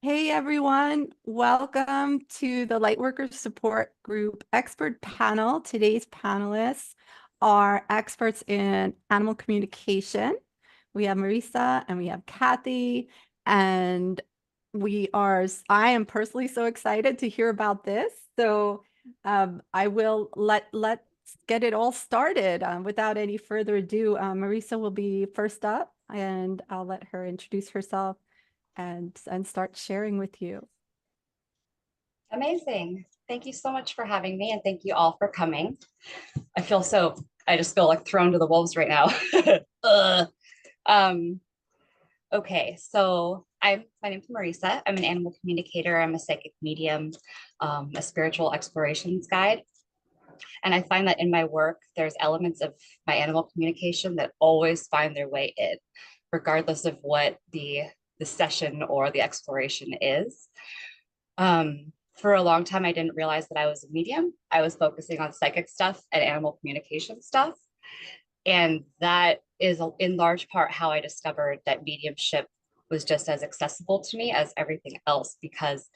Hey everyone, welcome to the Lightworker Support Group expert panel. Today's panelists are experts in animal communication. We have Marisa and we have Kathy, and I am personally so excited to hear about this. So I will let's get it all started. Without any further ado, Marisa will be first up, and I'll let her introduce herself and start sharing with you. Amazing. Thank you so much for having me, and thank you all for coming. I just feel like thrown to the wolves right now. Ugh. Um, okay, so my name's Marisa. I'm an animal communicator. I'm a psychic medium, a spiritual explorations guide. And I find that in my work, there's elements of my animal communication that always find their way in, regardless of what the session or the exploration is. For a long time, I didn't realize that I was a medium. I was focusing on psychic stuff and animal communication stuff. And that is in large part how I discovered that mediumship was just as accessible to me as everything else, because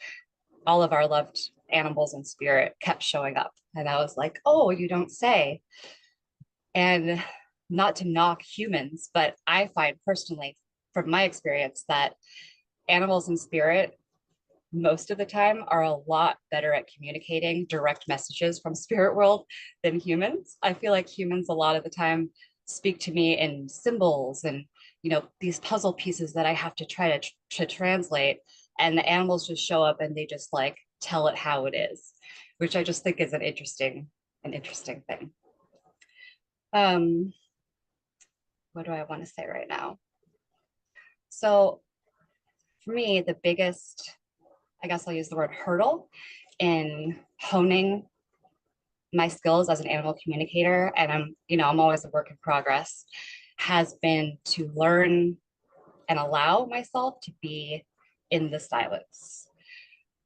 all of our loved animals and spirit kept showing up. And I was like, oh, you don't say. And not to knock humans, but I find personally, from my experience, that animals and spirit most of the time are a lot better at communicating direct messages from spirit world than humans. I feel like humans a lot of the time speak to me in symbols and these puzzle pieces that I have to try to translate, and the animals just show up and they just like tell it how it is, which I just think is an interesting thing. Um, what do I want to say right now? So for me, the biggest, I guess I'll use the word hurdle in honing my skills as an animal communicator, and I'm always a work in progress, has been to learn and allow myself to be in the silence.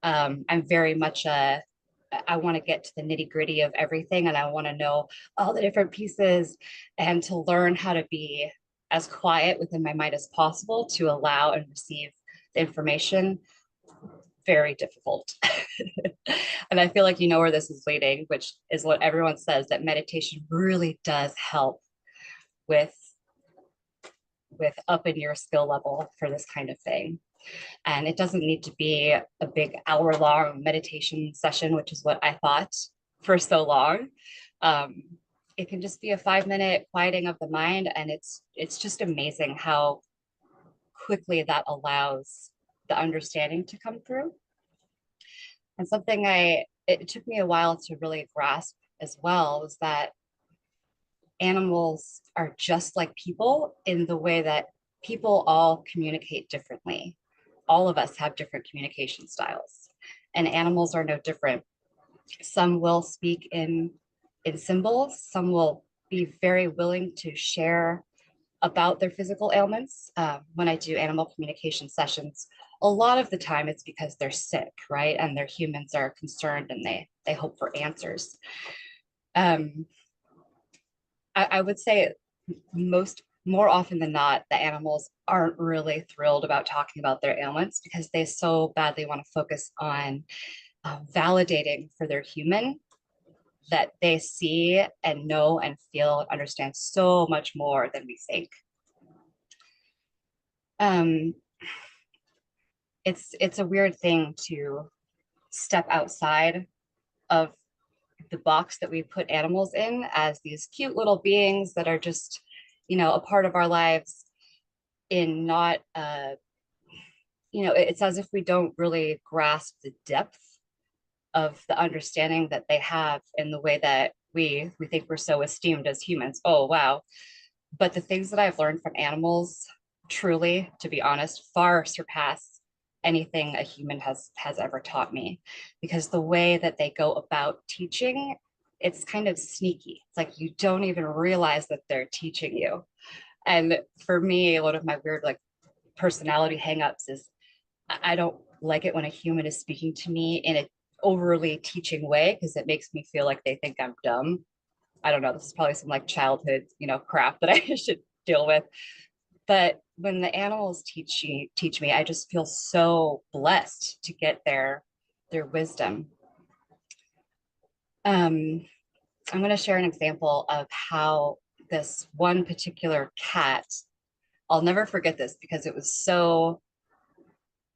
I'm very much I want to get to the nitty gritty of everything, and I want to know all the different pieces, and to learn how to be as quiet within my mind as possible to allow and receive the information. Very difficult. And I feel like you know where this is leading, which is what everyone says, that meditation really does help with upping your skill level for this kind of thing. And it doesn't need to be a big hour-long meditation session, which is what I thought for so long. Um, it can just be a 5-minute quieting of the mind, and it's just amazing how quickly that allows the understanding to come through. And something it took me a while to really grasp as well was that animals are just like people in the way that people all communicate differently. All of us have different communication styles, and animals are no different. Some will speak in symbols, some will be very willing to share about their physical ailments. When I do animal communication sessions, a lot of the time it's because they're sick, right? And their humans are concerned and they hope for answers. Um, I would say more often than not, the animals aren't really thrilled about talking about their ailments because they so badly want to focus on validating for their human that they see and know and feel and understand so much more than we think. Um, it's a weird thing to step outside of the box that we put animals in as these cute little beings that are just, a part of our lives, in not it's as if we don't really grasp the depth of the understanding that they have in the way that we think we're so esteemed as humans. Oh wow. But the things that I've learned from animals, truly, to be honest, far surpass anything a human has ever taught me, because the way that they go about teaching, it's kind of sneaky. It's like you don't even realize that they're teaching you. And for me, one of my weird like personality hangups is I don't like it when a human is speaking to me in an overly teaching way, because it makes me feel like they think I'm dumb. I don't know. This is probably some like childhood, crap that I should deal with. But when the animals teach me, I just feel so blessed to get their wisdom. Um, I'm going to share an example of how this one particular cat, I'll never forget this because it was so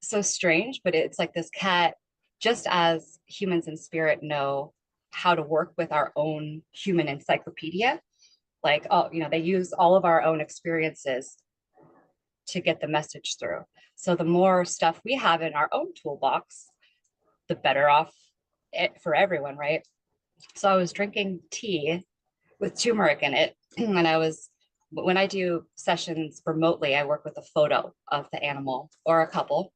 strange, but it's like this cat, just as humans in spirit know how to work with our own human encyclopedia, like, oh, they use all of our own experiences to get the message through. So the more stuff we have in our own toolbox, the better off for everyone, right? So I was drinking tea with turmeric in it. And when I do sessions remotely, I work with a photo of the animal or a couple.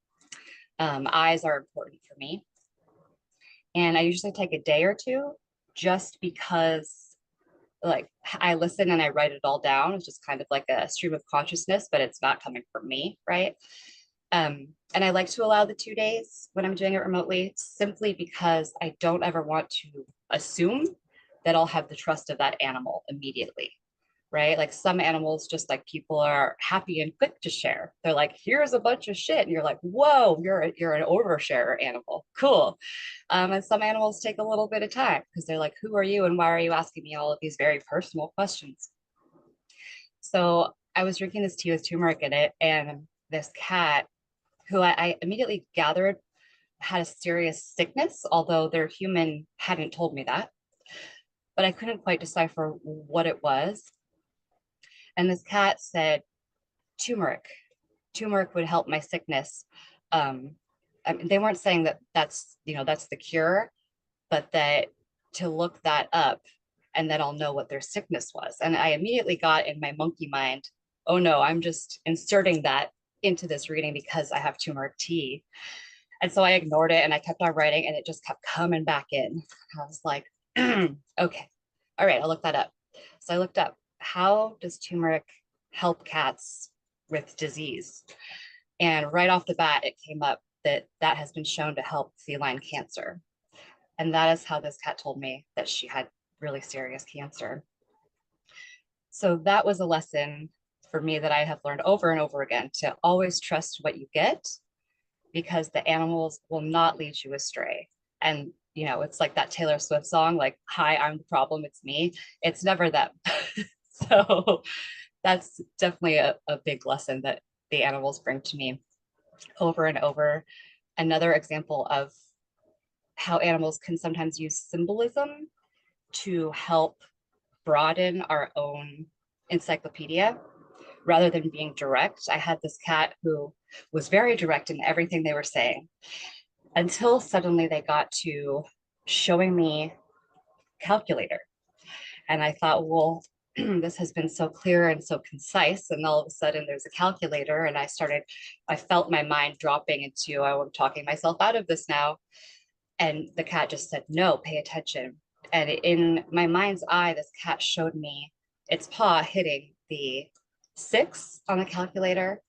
Eyes are important for me. And I usually take a day or two just because, like, I listen and I write it all down. It's just kind of like a stream of consciousness, but it's not coming from me, right? And I like to allow the 2 days when I'm doing it remotely, simply because I don't ever want to assume that I'll have the trust of that animal immediately, right? Like some animals, just like people, are happy and quick to share. They're like, here's a bunch of shit. And you're like, whoa, you're an oversharer animal. Cool. And some animals take a little bit of time because they're like, who are you? And why are you asking me all of these very personal questions? So I was drinking this tea with turmeric in it, and this cat, who I immediately gathered had a serious sickness, although their human hadn't told me that. But I couldn't quite decipher what it was. And this cat said, turmeric. Turmeric would help my sickness. I mean, they weren't saying that that's the cure, but that to look that up and then I'll know what their sickness was. And I immediately got in my monkey mind, oh no, I'm just inserting that into this reading because I have turmeric tea. And so I ignored it and I kept on writing and it just kept coming back in. I was like, okay, all right, I'll look that up. So I looked up, how does turmeric help cats with disease? And right off the bat, it came up that that has been shown to help feline cancer. And that is how this cat told me that she had really serious cancer. So that was a lesson for me that I have learned over and over again, to always trust what you get, because the animals will not lead you astray. And it's like that Taylor Swift song, like, hi, I'm the problem, it's me. It's never them. So that's definitely a big lesson that the animals bring to me over and over. Another example of how animals can sometimes use symbolism to help broaden our own encyclopedia rather than being direct. I had this cat who was very direct in everything they were saying, until suddenly they got to showing me calculator. And I thought, well, this has been so clear and so concise. And all of a sudden there's a calculator. And I felt my mind dropping into, oh, I'm talking myself out of this now. And the cat just said, no, pay attention. And in my mind's eye, this cat showed me its paw hitting the 6 on the calculator,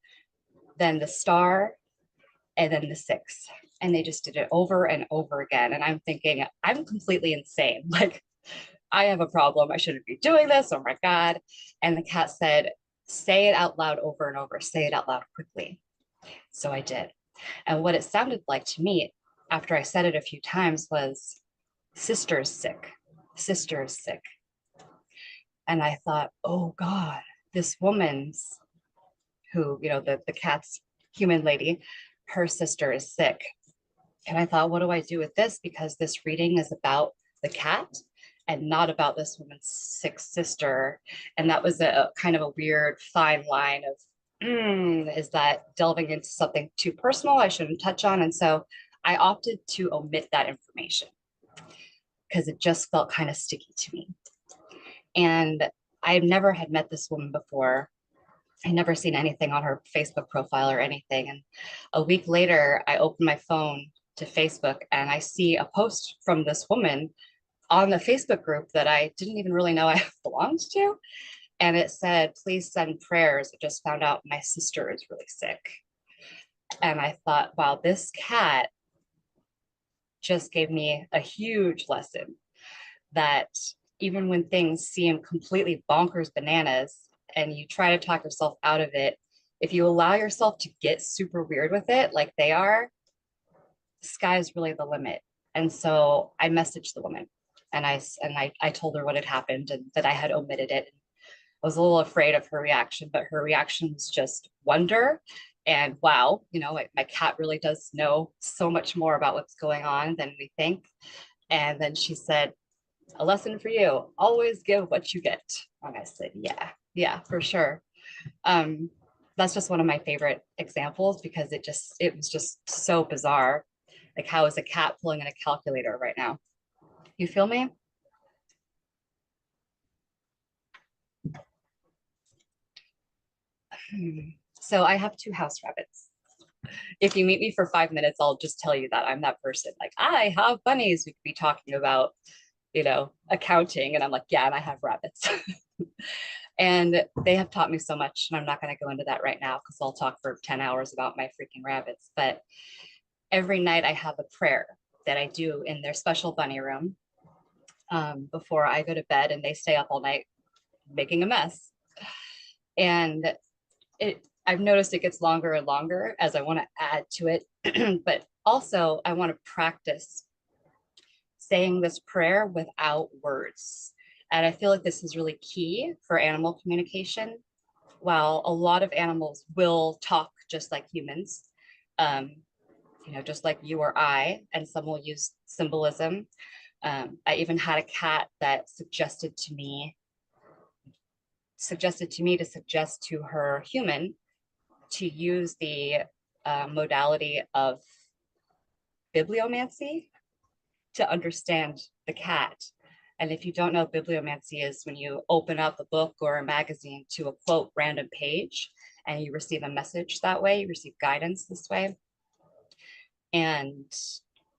then the star, and then the 6. And they just did it over and over again. And I'm thinking, I'm completely insane. Like, I have a problem. I shouldn't be doing this. Oh my God. And the cat said, say it out loud over and over. Say it out loud quickly. So I did. And what it sounded like to me after I said it a few times was, sister is sick. Sister is sick. And I thought, oh God, this woman's, who, the cat's human lady, her sister is sick. And I thought, what do I do with this? Because this reading is about the cat and not about this woman's sick sister. And that was a kind of a weird fine line of, is that delving into something too personal I shouldn't touch on? And so I opted to omit that information because it just felt kind of sticky to me. And I never had met this woman before. I never seen anything on her Facebook profile or anything. And a week later, I opened my phone to Facebook and I see a post from this woman on the Facebook group that I didn't even really know I belonged to. And it said, please send prayers. I just found out my sister is really sick. And I thought, wow, this cat just gave me a huge lesson that even when things seem completely bonkers bananas and you try to talk yourself out of it, if you allow yourself to get super weird with it, like they are, sky is really the limit. And so I messaged the woman and I told her what had happened and that I had omitted it. I was a little afraid of her reaction, but her reaction was just wonder and wow, my cat really does know so much more about what's going on than we think. And then she said, a lesson for you, always give what you get. And I said, yeah, yeah, for sure. Um, that's just one of my favorite examples because it was just so bizarre. Like, how is a cat pulling in a calculator right now? You feel me? So I have two house rabbits. If you meet me for 5 minutes, I'll just tell you that I'm that person. Like, I have bunnies. We could be talking about, accounting. And I'm like, yeah, and I have rabbits. And they have taught me so much. And I'm not going to go into that right now because I'll talk for 10 hours about my freaking rabbits. But every night I have a prayer that I do in their special bunny room before I go to bed, and they stay up all night making a mess. And I've noticed it gets longer and longer as I want to add to it. But also, I want to practice saying this prayer without words. And I feel like this is really key for animal communication. While a lot of animals will talk just like humans, um, just like you or I, and some will use symbolism. I even had a cat that suggested to me to suggest to her human to use the modality of bibliomancy to understand the cat. And if you don't know, bibliomancy is when you open up a book or a magazine to a quote random page and you receive a message that way, you receive guidance this way. And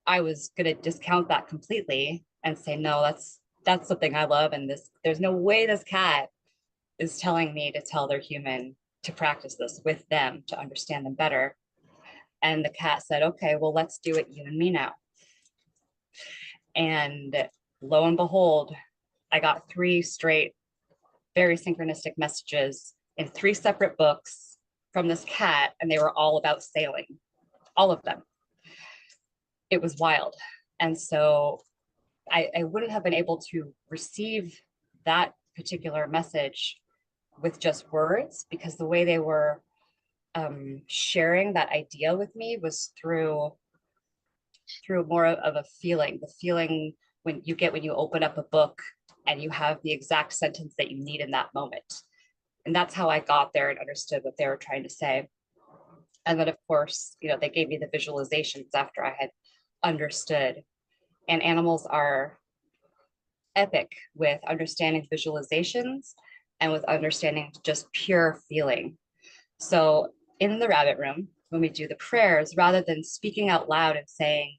I was going to discount that completely and say, no, that's something I love. And there's no way this cat is telling me to tell their human to practice this with them to understand them better. And the cat said, okay, well, let's do it, you and me now. And lo and behold, I got 3 straight, very synchronistic messages in 3 separate books from this cat, and they were all about sailing, all of them. It was wild. And so I wouldn't have been able to receive that particular message with just words because the way they were sharing that idea with me was through more of a feeling, the feeling when you open up a book and you have the exact sentence that you need in that moment. And that's how I got there and understood what they were trying to say. And then of course, they gave me the visualizations after I had understood. And animals are epic with understanding visualizations and with understanding just pure feeling. So in the rabbit room, when we do the prayers, rather than speaking out loud and saying,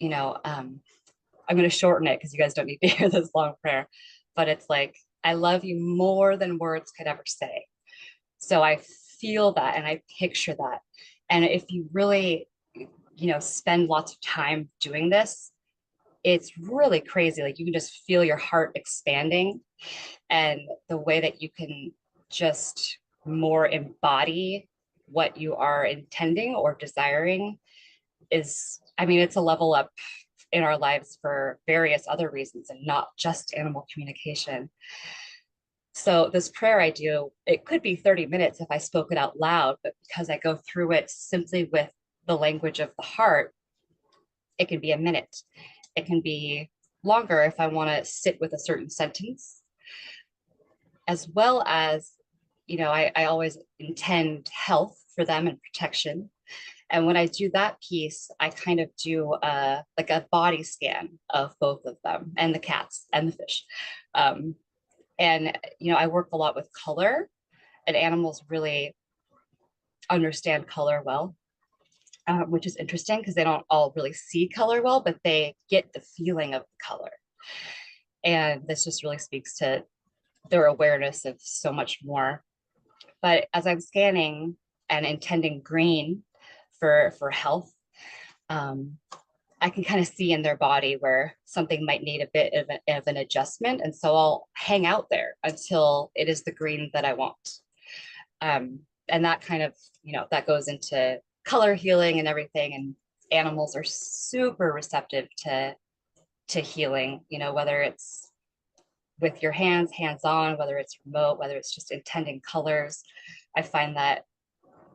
I'm going to shorten it because you guys don't need to hear this long prayer, but it's like, I love you more than words could ever say. So I feel that and I picture that. And if you really, spend lots of time doing this, it's really crazy. Like you can just feel your heart expanding and the way that you can just more embody what you are intending or desiring is, I mean, it's a level up in our lives for various other reasons and not just animal communication. So this prayer I do, it could be 30 minutes if I spoke it out loud, but because I go through it simply with the language of the heart, it can be a minute. It can be longer if I want to sit with a certain sentence, as well as, I always intend health for them and protection. And when I do that piece, I kind of do like a body scan of both of them and the cats and the fish. Um, and, I work a lot with color, and animals really understand color well, which is interesting because they don't all really see color well, but they get the feeling of the color. And this just really speaks to their awareness of so much more. But as I'm scanning and intending green for health, I can kind of see in their body where something might need a bit of an adjustment. And so I'll hang out there until it is the green that I want. and that kind of, that goes into color healing and everything. And animals are super receptive to healing, whether it's with your hands on, whether it's remote, whether it's just intending colors. I find that,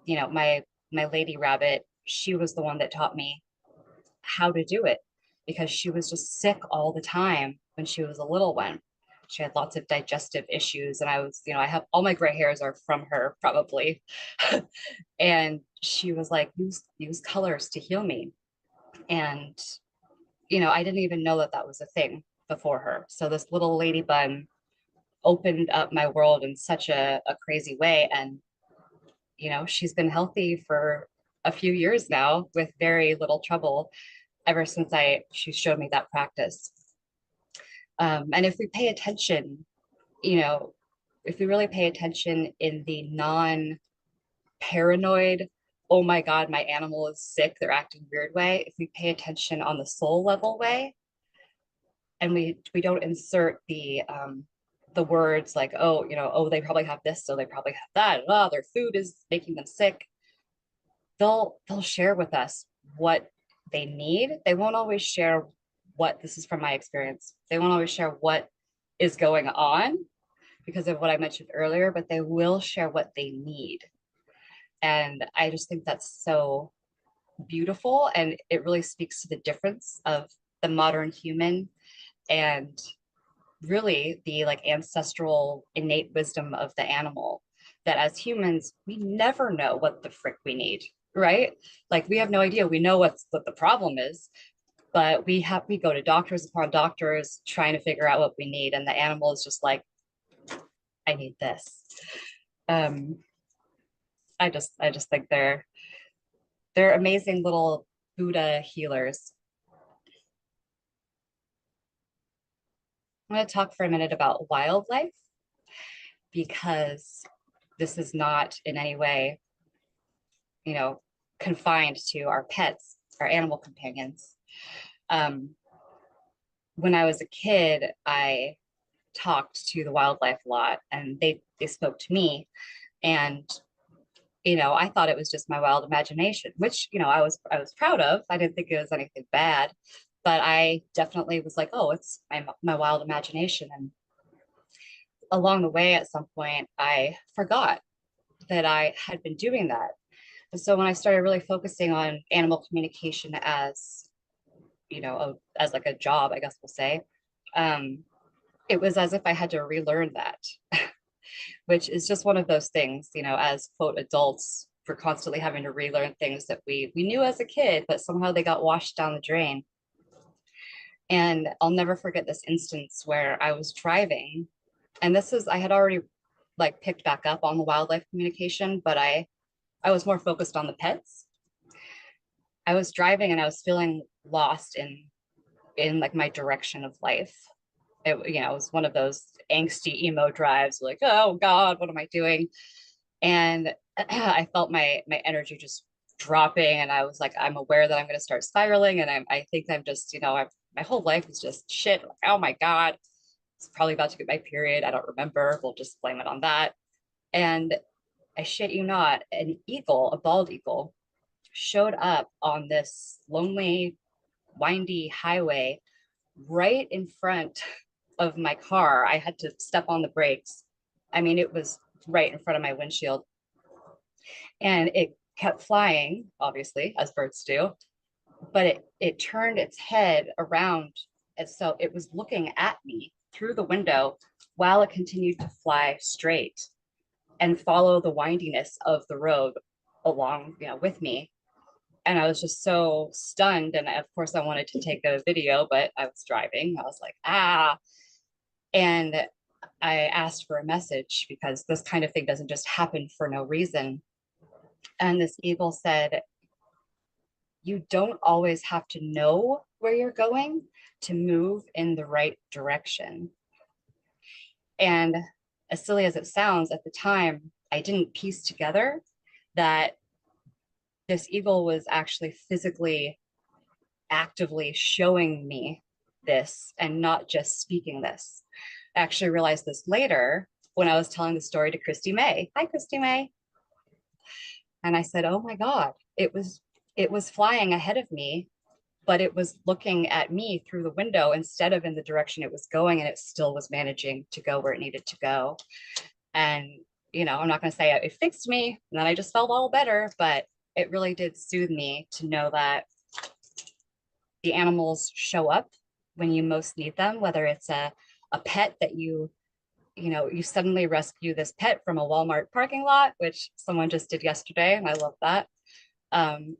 my lady rabbit, she was the one that taught me how to do it, because she was just sick all the time when she was a little one. She had lots of digestive issues, and I was, I have all my gray hairs are from her probably. And she was like, use colors to heal me. And I didn't even know that that was a thing before her. So this little lady bun opened up my world in such a crazy way. And she's been healthy for a few years now with very little trouble, ever since she showed me that practice. And if we pay attention, you know, if we really pay attention in the non-paranoid, oh my God, my animal is sick, they're acting weird way, if we pay attention on the soul level way, and we don't insert the words like, oh, oh, they probably have this, so they probably have that, oh, their food is making them sick. They'll share with us what they need. They won't always share what, this is from my experience, they won't always share what is going on because of what I mentioned earlier, but they will share what they need. And I just think that's so beautiful. And it really speaks to the difference of the modern human and really the like ancestral innate wisdom of the animal, that as humans we never know what the frick we need, right? Like we have no idea. We know what the problem is, but we go to doctors upon doctors trying to figure out what we need, and the animal is just like, I need this. um I just think they're amazing little Buddha healers. I'm going to talk for a minute about wildlife, because this is not in any way, you know, confined to our pets, our animal companions. Um, when I was a kid, I talked to the wildlife a lot, and they spoke to me. And I thought it was just my wild imagination, which I was proud of. I didn't think it was anything bad, but I definitely was like, oh, it's my wild imagination. And along the way, at some point, I forgot that I had been doing that. And so when I started really focusing on animal communication as, as like a job, I guess we'll say, um, it was as if I had to relearn that, which is just one of those things, as quote adults, for constantly having to relearn things that we knew as a kid, but somehow they got washed down the drain. And I'll never forget this instance where I was driving, and I had already like picked back up on the wildlife communication, but I was more focused on the pets. I was driving and I was feeling lost in like my direction of life. It was one of those angsty emo drives, like, oh God, what am I doing? And I felt my energy just dropping, and I was like, I'm aware that I'm going to start spiraling, and I think I'm just, my whole life is just shit. Like, oh my God, it's probably about to get my period. I don't remember. We'll just blame it on that. And I shit you not, an eagle, a bald eagle, showed up on this lonely, windy highway right in front of my car. I had to step on the brakes. I mean, it was right in front of my windshield. And it kept flying, obviously, as birds do, but it turned its head around. And so it was looking at me through the window while it continued to fly straight and follow the windiness of the road along, with me. And I was just so stunned. And of course, I wanted to take a video, but I was driving. I was like, ah. And I asked for a message, because this kind of thing doesn't just happen for no reason. And this eagle said, you don't always have to know where you're going to move in the right direction. And as silly as it sounds, at the time, I didn't piece together that this eagle was actually physically, actively showing me this and not just speaking this. I actually realized this later when I was telling the story to Christy May. Hi, Christy May. And I said, oh my God, it was flying ahead of me, but it was looking at me through the window instead of in the direction it was going, and it still was managing to go where it needed to go. And, I'm not going to say it fixed me and then I just felt all better, but it really did soothe me to know that the animals show up when you most need them, whether it's a pet that you suddenly rescue this pet from a Walmart parking lot, which someone just did yesterday, and I love that.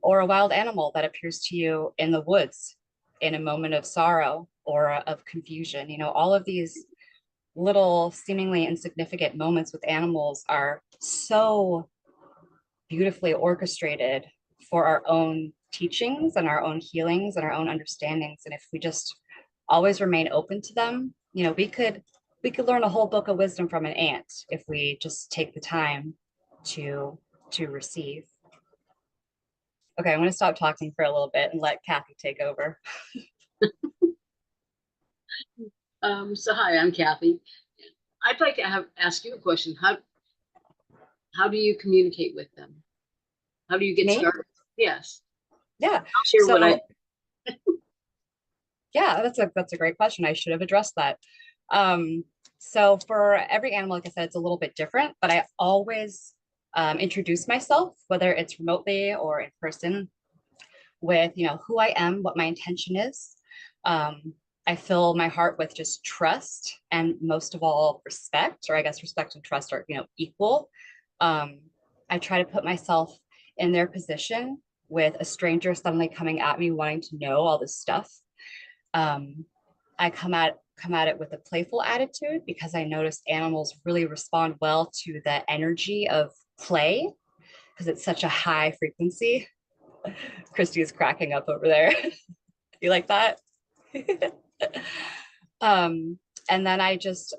Or a wild animal that appears to you in the woods in a moment of sorrow or of confusion. All of these little seemingly insignificant moments with animals are so beautifully orchestrated for our own teachings and our own healings and our own understandings. And if we just always remain open to them, we could learn a whole book of wisdom from an ant if we just take the time to receive. Okay, I'm going to stop talking for a little bit and let Kathy take over. So hi, I'm Kathy. I'd like to ask you a question. How do you communicate with them? How do you get Me? started? Yes, Yeah. I'll share what I. So yeah, that's a great question. I should have addressed that. So for every animal, like I said, it's a little bit different, but I always introduce myself, whether it's remotely or in person, with who I am, what my intention is. Um, I fill my heart with just trust and most of all respect, or I guess respect and trust are equal. Um, I try to put myself in their position with a stranger suddenly coming at me wanting to know all this stuff. Um, I come at it with a playful attitude because I notice animals really respond well to the energy of play because it's such a high frequency. Christy is cracking up over there. You like that? um, and then I just,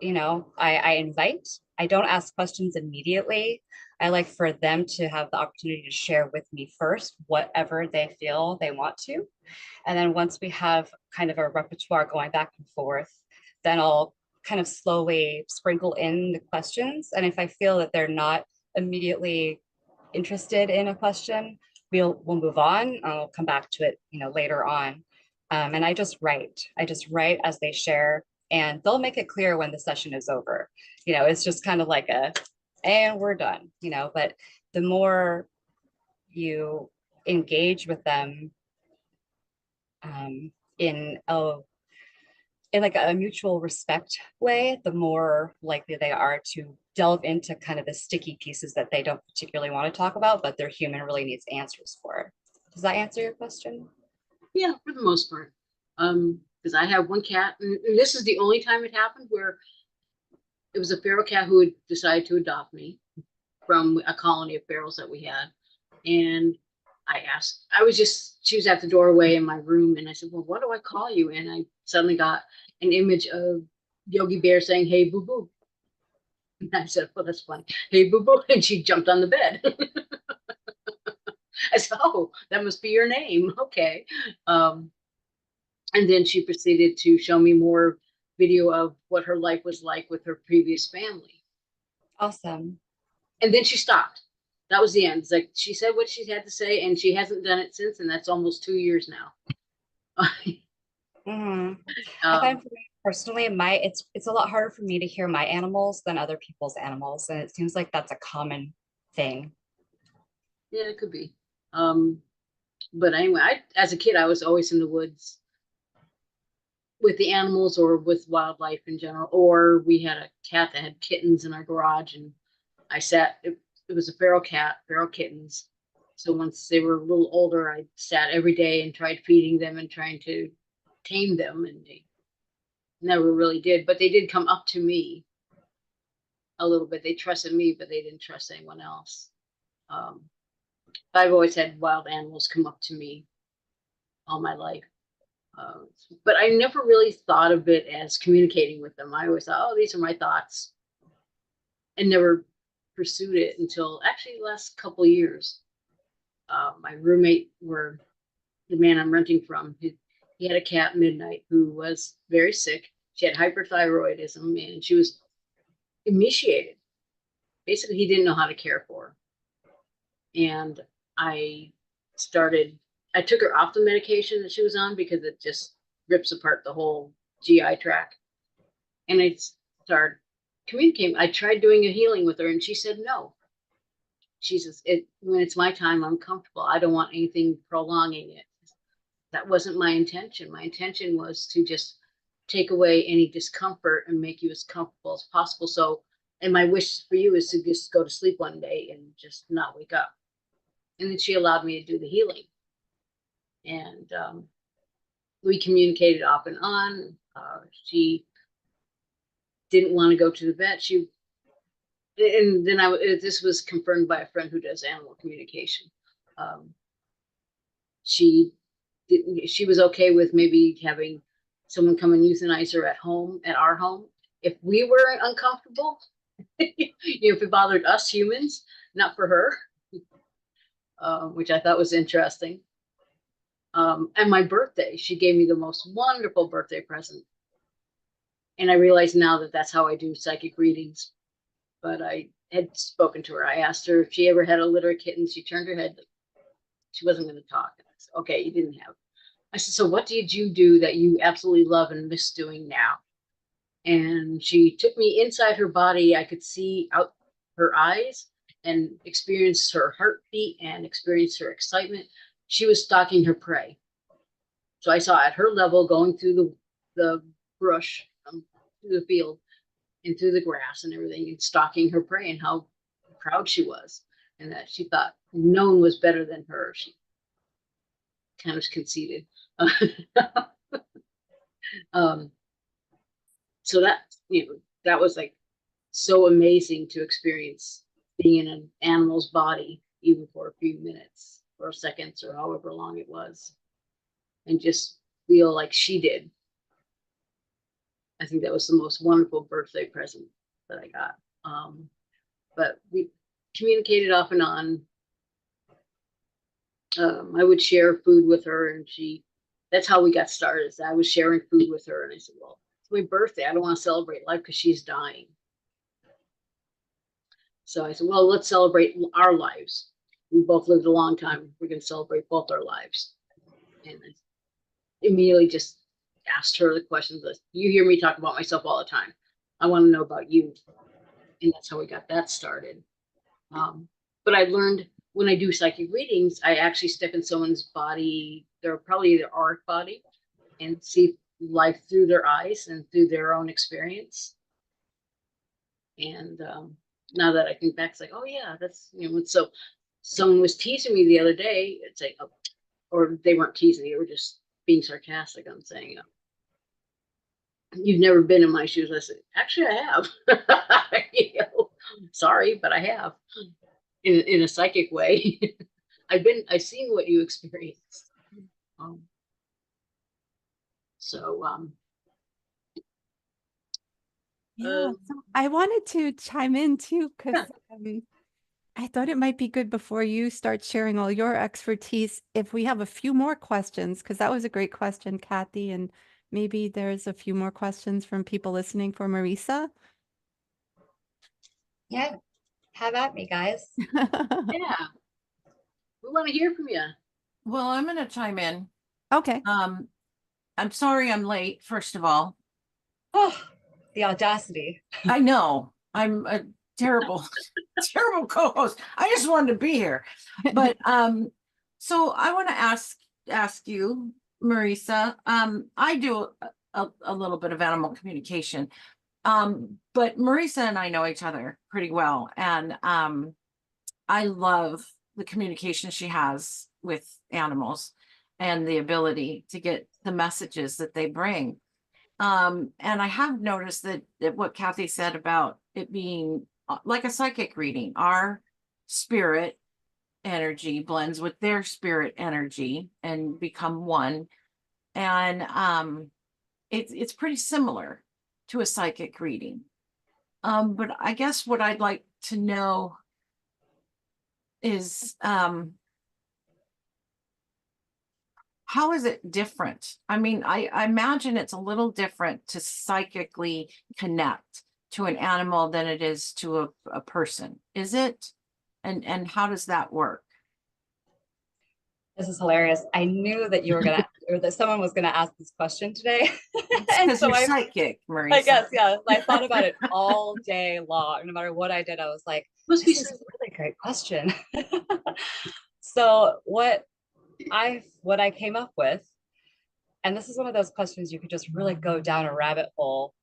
I invite. I don't ask questions immediately. I like for them to have the opportunity to share with me first, whatever they feel they want to. And then once we have kind of a repertoire going back and forth, then I'll kind of slowly sprinkle in the questions. And if I feel that they're not immediately interested in a question, we'll move on. I'll come back to it, later on. And I just write. I just write as they share, and they'll make it clear when the session is over. It's just kind of like and we're done. But the more you engage with them um, in a in like a mutual respect way, the more likely they are to delve into kind of the sticky pieces that they don't particularly want to talk about, but their human really needs answers for. Does that answer your question? Yeah, for the most part. Because I have one cat, and this is the only time it happened where it was a feral cat who had decided to adopt me from a colony of ferals that we had. And I asked, she was at the doorway in my room, and I said, well, what do I call you? And I suddenly got an image of Yogi Bear saying, hey, boo boo. And I said, well, that's funny. Hey, boo boo. And she jumped on the bed. I said, oh, that must be your name. Okay. And then she proceeded to show me more video of what her life was like with her previous family. Awesome. And then she stopped. That was the end. It's like she said what she had to say, and she hasn't done it since, and that's almost 2 years now. Mm-hmm. I find for me personally, it's a lot harder for me to hear my animals than other people's animals, and it seems like that's a common thing. Yeah, it could be. But anyway, as a kid, I was always in the woods with the animals or with wildlife in general. Or we had a cat that had kittens in our garage, and it was a feral cat, feral kittens. So once they were a little older, I sat every day and tried feeding them and trying to tame them, and they never really did. But they did come up to me a little bit. They trusted me, but they didn't trust anyone else. Um, I've always had wild animals come up to me all my life. Uh, but I never really thought of it as communicating with them. I always thought, oh, these are my thoughts, and never pursued it until actually the last couple of years. My roommate, were the man I'm renting from, he had a cat, Midnight, who was very sick. She had hyperthyroidism, and she was emaciated. Basically, he didn't know how to care for her. And I I took her off the medication that she was on because it just rips apart the whole GI tract. And I started communicating. I tried doing a healing with her and she said no. She says, when it's my time, I'm comfortable. I don't want anything prolonging it. That wasn't my intention. My intention was to just take away any discomfort and make you as comfortable as possible. So, and my wish for you is to just go to sleep one day and just not wake up. And then she allowed me to do the healing. And we communicated off and on. She didn't want to go to the vet. And then this was confirmed by a friend who does animal communication. She was okay with maybe having someone come and euthanize her at our home. If we were uncomfortable, if it bothered us humans, not for her, which I thought was interesting. And my birthday, she gave me the most wonderful birthday present. And I realize now that that's how I do psychic readings. But I had spoken to her. I asked her if she ever had a litter of kittens. She turned her head. She wasn't going to talk. And I said, okay, you didn't have. I said, so what did you do that you absolutely love and miss doing now? And she took me inside her body. I could see out her eyes and experience her heartbeat and experience her excitement. She was stalking her prey. So I saw at her level going through the brush, through the field and through the grass and everything, and stalking her prey, and how proud she was, and that she thought no one was better than her. She kind of conceited. So that, that was like so amazing to experience being in an animal's body, even for a few minutes or seconds or however long it was, and just feel like she did. I think that was the most wonderful birthday present that I got. But we communicated off and on. I would share food with her, and that's how we got started. I was sharing food with her, and I said, well, it's my birthday. I don't want to celebrate life because she's dying. So I said, well, let's celebrate our lives. We both lived a long time. We're going to celebrate both our lives. And I immediately just asked her the questions. You hear me talk about myself all the time. I want to know about you. And that's how we got that started. But I learned when I do psychic readings, I actually step in someone's body, probably their auric body, and see life through their eyes and through their own experience. And now that I think back, it's like, oh yeah, that's, so someone was teasing me the other day. It's like, oh, or they weren't teasing, they were just being sarcastic. I'm saying, you've never been in my shoes. I said, actually, I have. Sorry, but I have, in a psychic way. I've seen what you experienced. Yeah, so I wanted to chime in too, because I thought it might be good before you start sharing all your expertise if we have a few more questions, because that was a great question, Kathy, and maybe there's a few more questions from people listening for Marisa. Yeah, have at me, guys. Yeah, we want to hear from you. Well, I'm going to chime in. Okay. I'm sorry I'm late, first of all. Oh, the audacity. I know I'm a terrible, terrible co-host. I just wanted to be here. But so I want to ask you, Marisa, I do a little bit of animal communication. But Marisa and I know each other pretty well. And I love the communication she has with animals and the ability to get the messages that they bring. And I have noticed that what Kathy said about it being like a psychic reading, our spirit energy blends with their spirit energy and become one. And it's pretty similar to a psychic reading. But I guess what I'd like to know is how is it different? I mean, I imagine it's a little different to psychically connect to an animal than it is to a person. Is it? And how does that work? This is hilarious. I knew that you were gonna, or that someone was gonna ask this question today. And Because so you're psychic, I Marisa. guess, yeah, I thought about it all day long. No matter what I did, I was like, Must be this is a really great question. So what I came up with, and this is one of those questions you could just really go down a rabbit hole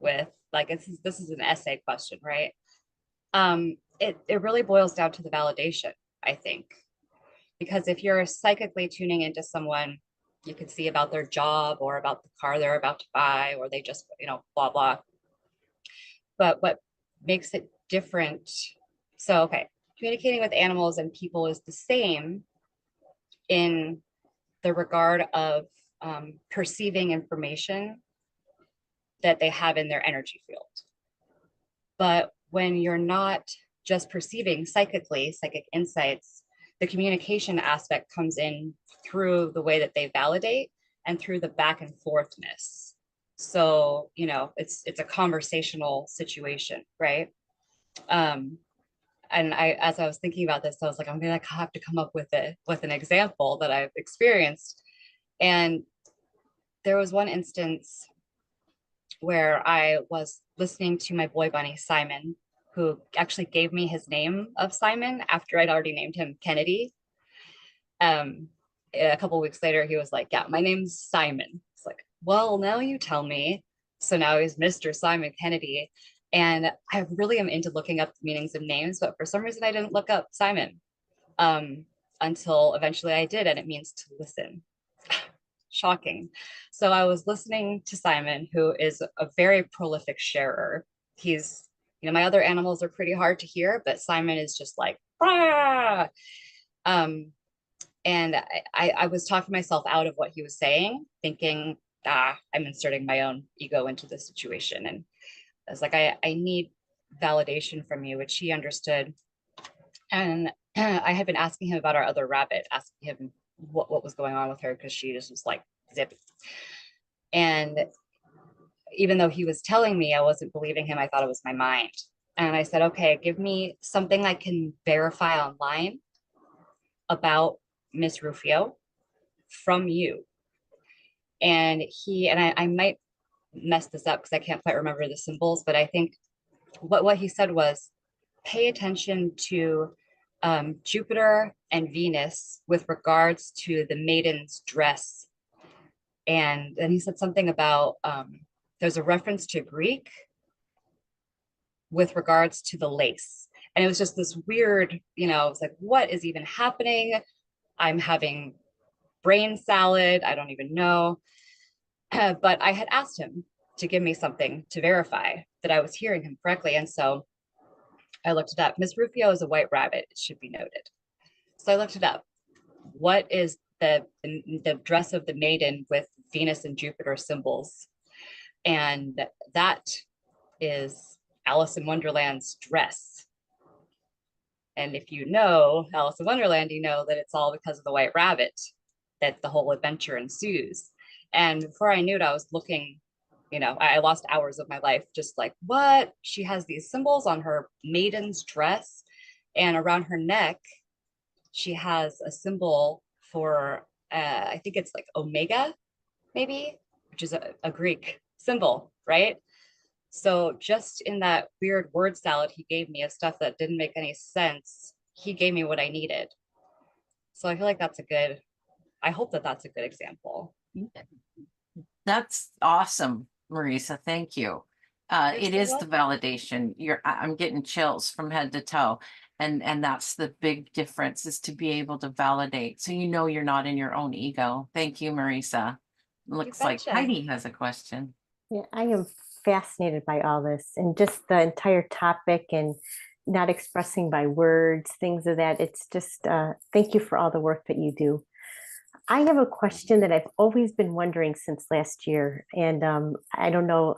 with, like this is an essay question, right? It really boils down to the validation, I think. Because if you're psychically tuning into someone, you can see about their job or about the car they're about to buy, or they just, blah, blah. But what makes it different? So, okay, communicating with animals and people is the same in the regard of perceiving information that they have in their energy field. But when you're not just perceiving psychically, psychic insights, the communication aspect comes in through the way that they validate and through the back and forthness. So, it's a conversational situation, right? And as I was thinking about this, I was like, I'm gonna have to come up with an example that I've experienced. And there was one instance where I was listening to my boy bunny, Simon, who actually gave me his name of Simon after I'd already named him Kennedy. A couple of weeks later, he was like, yeah, my name's Simon. It's like, well, now you tell me. So now he's Mr. Simon Kennedy. And I really am into looking up the meanings of names, but for some reason I didn't look up Simon until eventually I did, and it means to listen. Shocking. So I was listening to Simon, who is a very prolific sharer. He's, my other animals are pretty hard to hear, but Simon is just like, ah! And I was talking myself out of what he was saying, thinking, I'm inserting my own ego into this situation. And I was like, I need validation from you, which he understood. And I had been asking him about our other rabbit, asking him what was going on with her, because she just was like zippy. And even though he was telling me, I wasn't believing him. I thought it was my mind. And I said, okay, give me something I can verify online about Miss Rufio from you. And I might mess this up because I can't quite remember the symbols, but I think what he said was, pay attention to Jupiter and Venus with regards to the maiden's dress. And then he said something about there's a reference to Greek with regards to the lace. And it was just this weird, it was like, what is even happening? I'm having brain salad. I don't even know. But I had asked him to give me something to verify that I was hearing him correctly. And so I looked it up. Miss Rufio is a white rabbit, it should be noted. So I looked it up. What is the dress of the maiden with Venus and Jupiter symbols? And that is Alice in Wonderland's dress. And if you know Alice in Wonderland, you know that it's all because of the white rabbit that the whole adventure ensues. And before I knew it, I was looking, I lost hours of my life just like, what? She has these symbols on her maiden's dress, and around her neck, she has a symbol for, I think it's like Omega, maybe, which is a Greek symbol, right? So just in that weird word salad he gave me of stuff that didn't make any sense, he gave me what I needed. So I feel like I hope that that's a good example. That's awesome, Marisa. Thank you. It is the validation. I'm getting chills from head to toe. And that's the big difference, is to be able to validate. So you're not in your own ego. Thank you, Marisa. Looks like Heidi has a question. Yeah, I am fascinated by all this and just the entire topic and not expressing by words, things of that. It's just, thank you for all the work that you do. I have a question that I've always been wondering since last year, and I don't know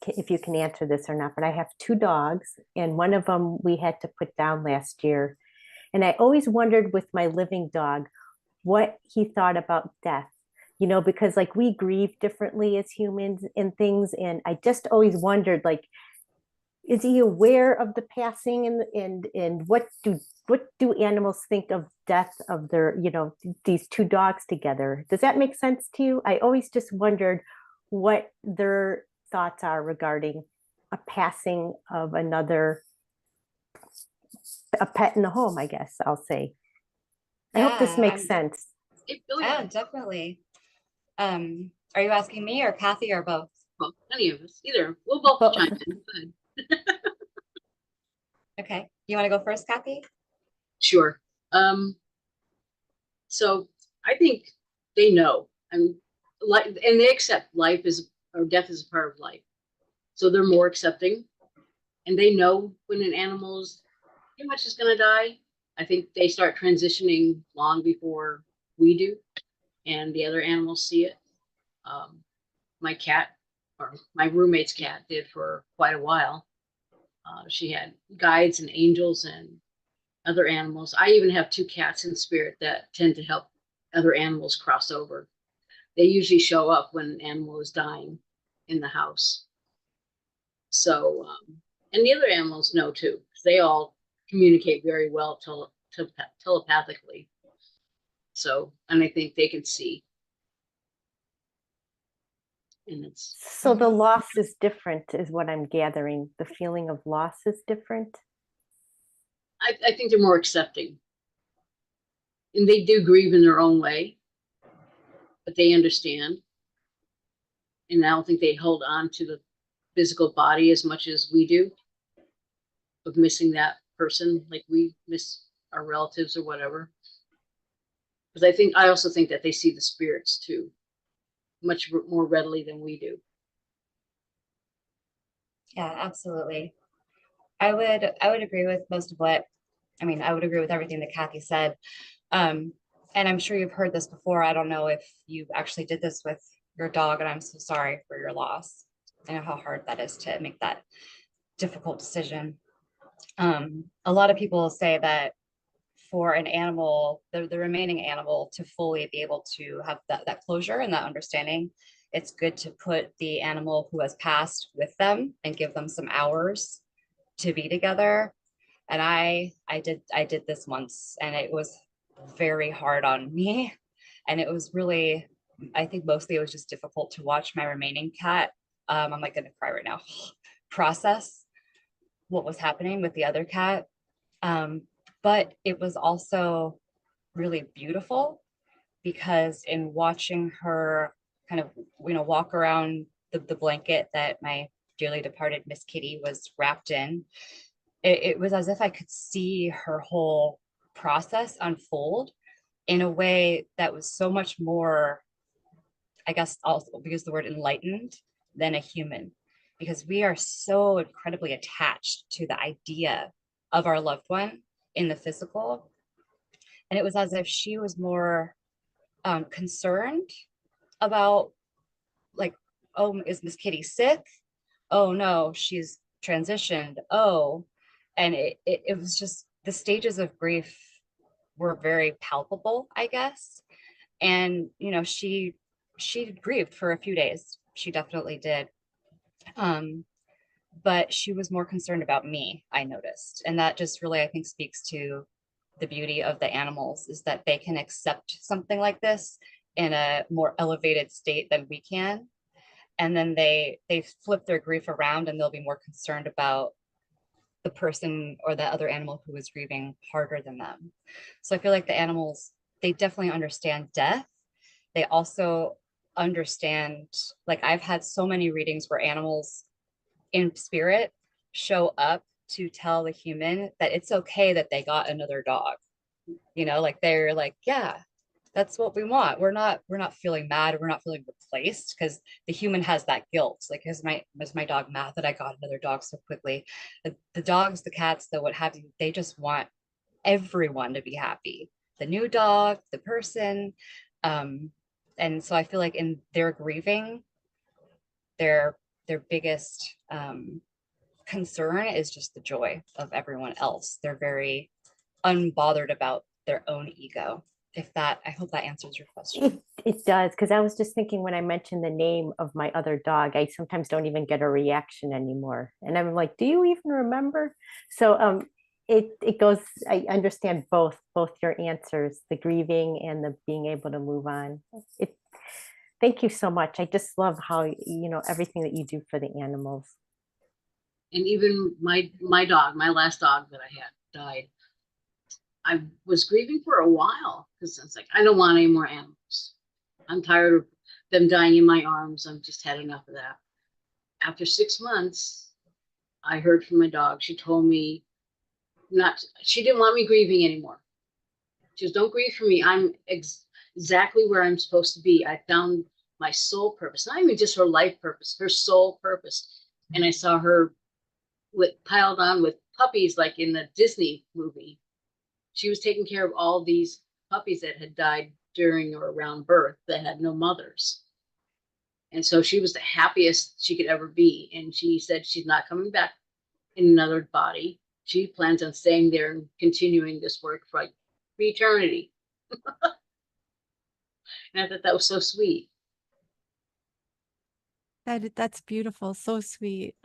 if you can answer this or not, but I have two dogs, and one of them we had to put down last year. And I always wondered with my living dog what he thought about death, because like we grieve differently as humans and things. And I just always wondered, like, is he aware of the passing, and what do animals think of death of their, these two dogs together? Does that make sense to you? I always just wondered what their thoughts are regarding a passing of a pet in the home, I guess I'll say. I hope this Yeah, makes sense. Oh, yeah, yeah. definitely. Are you asking me or Kathy or both? Well, any of us, either. We'll both Both. chime in. Go ahead. Okay. You want to go first, Kathy? Sure. So I think they know. And and they accept life is or death is a part of life. So they're more accepting, and they know when an animal's pretty much is going to die. I think they start transitioning long before we do, and the other animals see it. My cat, or my roommate's cat, did for quite a while. She had guides and angels and other animals. I even have two cats in spirit that tend to help other animals cross over. They usually show up when an animal is dying in the house. So, and the other animals know too, because they all communicate very well telepathically. So, and I think they can see. And it's, So the loss is different, is what I'm gathering. The feeling of loss is different. I think they're more accepting. And they do grieve in their own way, but they understand. And I don't think they hold on to the physical body as much as we do, of missing that person, like we miss our relatives or whatever. Because I also think that they see the spirits too, much more readily than we do. Yeah, absolutely. I would agree with most of what, I would agree with everything that Kathy said. And I'm sure you've heard this before. I don't know if you actually did this with your dog, and I'm so sorry for your loss. I know how hard that is to make that difficult decision. A lot of people say that for an animal, the remaining animal, to fully be able to have that closure and that understanding, it's good to put the animal who has passed with them and give them some hours to be together. And I did this once, and it was very hard on me. And it was really, I think mostly it was just difficult to watch my remaining cat. I'm like gonna cry right now. Process what was happening with the other cat. But it was also really beautiful, because in watching her kind of, walk around the blanket that my dearly departed Miss Kitty was wrapped in, it was as if I could see her whole process unfold in a way that was so much more, I guess I'll use the word enlightened, than a human, because we are so incredibly attached to the idea of our loved one in the physical. And it was as if she was more concerned about, like, oh, is Miss Kitty sick? Oh no, she's transitioned. Oh, and it was just, the stages of grief were very palpable, I guess. And she grieved for a few days. She definitely did. Um, but she was more concerned about me, I noticed. And that just really, I think, speaks to the beauty of the animals, is that they can accept something like this in a more elevated state than we can. And then they flip their grief around, and they'll be more concerned about the person or the other animal who is grieving harder than them. So I feel like the animals, they definitely understand death. They also understand, like, I've had so many readings where animals in spirit show up to tell the human that it's okay that they got another dog. Like, they're like, yeah, that's what we want. We're not feeling mad, we're not feeling replaced, because the human has that guilt, like, is my dog mad that I got another dog so quickly? The dogs, the cats, the what have you, they just want everyone to be happy, the new dog, the person. And so I feel like in their grieving, their biggest concern is just the joy of everyone else. They're very unbothered about their own ego. I hope that answers your question. It does, because I was just thinking when I mentioned the name of my other dog, I sometimes don't even get a reaction anymore. And I'm like, do you even remember? So it goes, I understand both your answers, the grieving and the being able to move on. It Thank you so much. I just love how, everything that you do for the animals. And even my dog, my last dog that I had died. I was grieving for a while because it's like, I don't want any more animals. I'm tired of them dying in my arms. I've just had enough of that. After 6 months, I heard from my dog. She told me she didn't want me grieving anymore. She goes, don't grieve for me. I'm exactly where I'm supposed to be. I found my soul purpose, not even just her life purpose, her soul purpose. And I saw her piled on with puppies like in the Disney movie. She was taking care of all these puppies that had died during or around birth that had no mothers. And so she was the happiest she could ever be. And she said she's not coming back in another body. She plans on staying there and continuing this work for eternity. And I thought that was so sweet. That's beautiful. So sweet.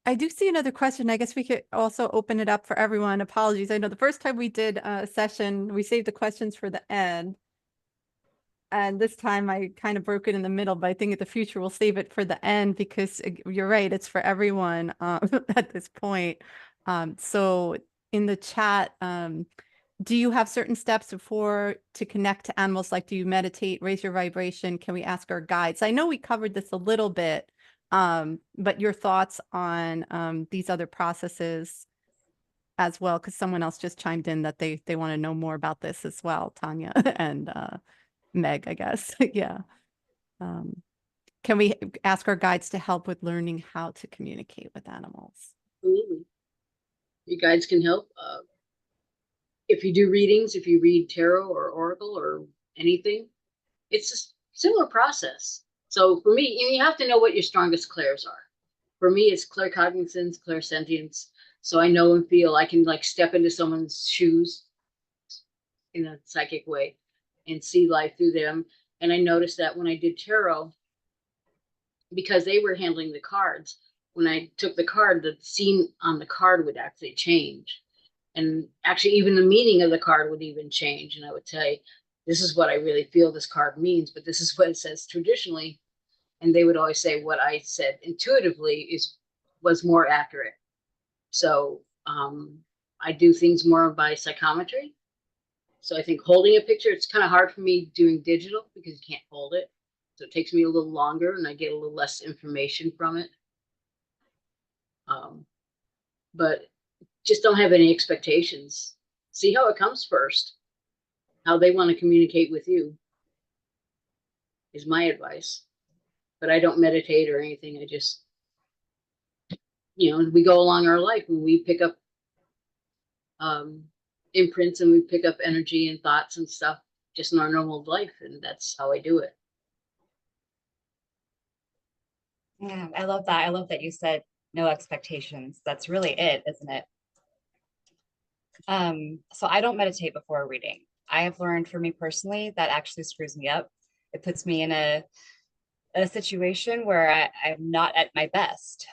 I do see another question. I guess we could also open it up for everyone. Apologies. I know the first time we did a session, we saved the questions for the end. And this time I kind of broke it in the middle, but I think in the future we'll save it for the end because you're right, it's for everyone at this point. So in the chat, do you have certain steps to connect to animals? Like, do you meditate, raise your vibration? Can we ask our guides? I know we covered this a little bit, but your thoughts on these other processes as well, because someone else just chimed in that they want to know more about this as well, Tanya and Meg, I guess. Yeah. Can we ask our guides to help with learning how to communicate with animals? Absolutely. You guides can help. If you do readings, if you read tarot or oracle or anything, it's a similar process. So for me, you have to know what your strongest clairs are. For me, it's claircognizance, clairsentience. So I know and feel I can like step into someone's shoes in a psychic way and see life through them. And I noticed that when I did tarot, because they were handling the cards, when I took the card, the scene on the card would actually change. And actually, even the meaning of the card would even change. And I would say, this is what I really feel this card means, but this is what it says traditionally. And they would always say what I said intuitively was more accurate. So I do things more by psychometry. So I think holding a picture, it's kind of hard for me doing digital because you can't hold it. So it takes me a little longer and I get a little less information from it. But just don't have any expectations. See how it comes first. How they want to communicate with you is my advice. But I don't meditate or anything. I just, we go along our life and we pick up imprints and we pick up energy and thoughts and stuff just in our normal life. And that's how I do it. Yeah, I love that. I love that you said no expectations. That's really it, isn't it? So I don't meditate before a reading. I have learned for me personally that actually screws me up. It puts me in a situation where I'm not at my best.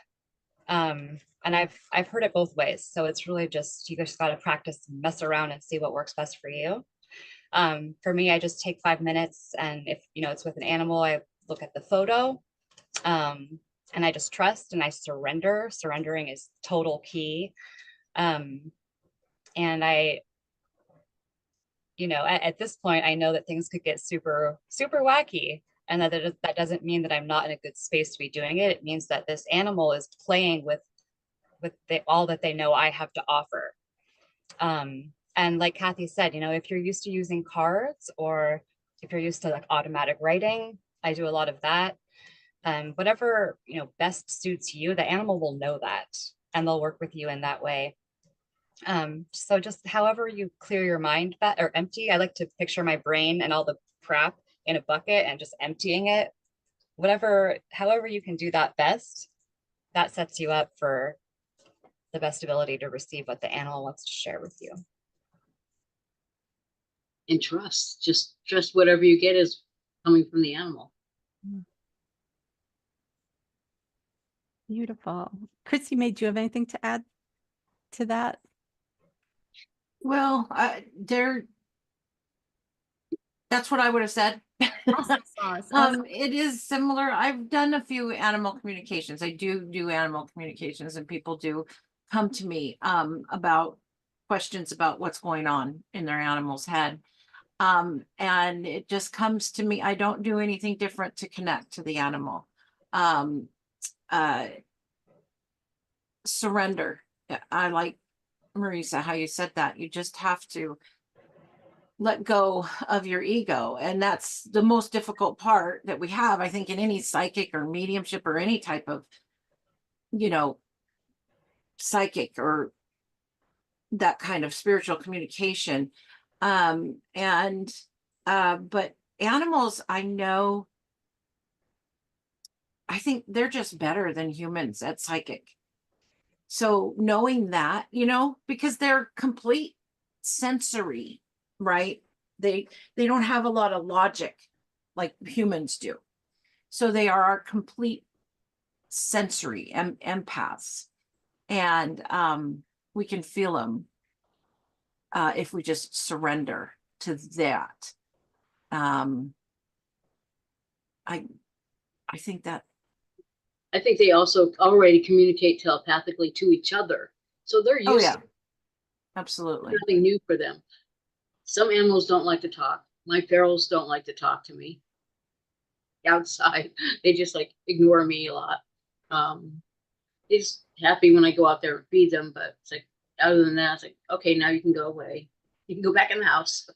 And I've heard it both ways. So it's really just, you just got to practice and mess around and see what works best for you. For me, I just take 5 minutes, and if it's with an animal, I look at the photo, and I just trust and I surrender. Surrendering is total key. And at this point, I know that things could get super, super wacky. And that doesn't mean that I'm not in a good space to be doing it. It means that this animal is playing with all that they know I have to offer. And like Kathy said, if you're used to using cards, or if you're used to like automatic writing, I do a lot of that. Whatever, best suits you, the animal will know that, and they'll work with you in that way. So just however you clear your mind or empty, I like to picture my brain and all the crap in a bucket and just emptying it. However you can do that best, that sets you up for the best ability to receive what the animal wants to share with you. and trust. Just trust whatever you get is coming from the animal. Beautiful. Christy, do you have anything to add to that? Well, that's what I would have said. Awesome. It is similar. I've done a few animal communications. I do animal communications, and people do come to me about questions about what's going on in their animal's head. And it just comes to me. I don't do anything different to connect to the animal. Surrender. I like, Marisa, how you said that. You just have to let go of your ego. And that's the most difficult part that we have, I think, in any psychic or mediumship or any type of, psychic or that kind of spiritual communication. But animals, I think they're just better than humans at psychic. So knowing that, because they're complete sensory, right? They don't have a lot of logic like humans do. So they are our complete sensory empaths. And we can feel them if we just surrender to that. I think that. I think they also already communicate telepathically to each other. So they're used to absolutely. nothing new for them. Some animals don't like to talk. My ferals don't like to talk to me outside. They just like ignore me a lot. They're just happy when I go out there and feed them, but it's like, other than that, it's like, okay, now you can go away. You can go back in the house.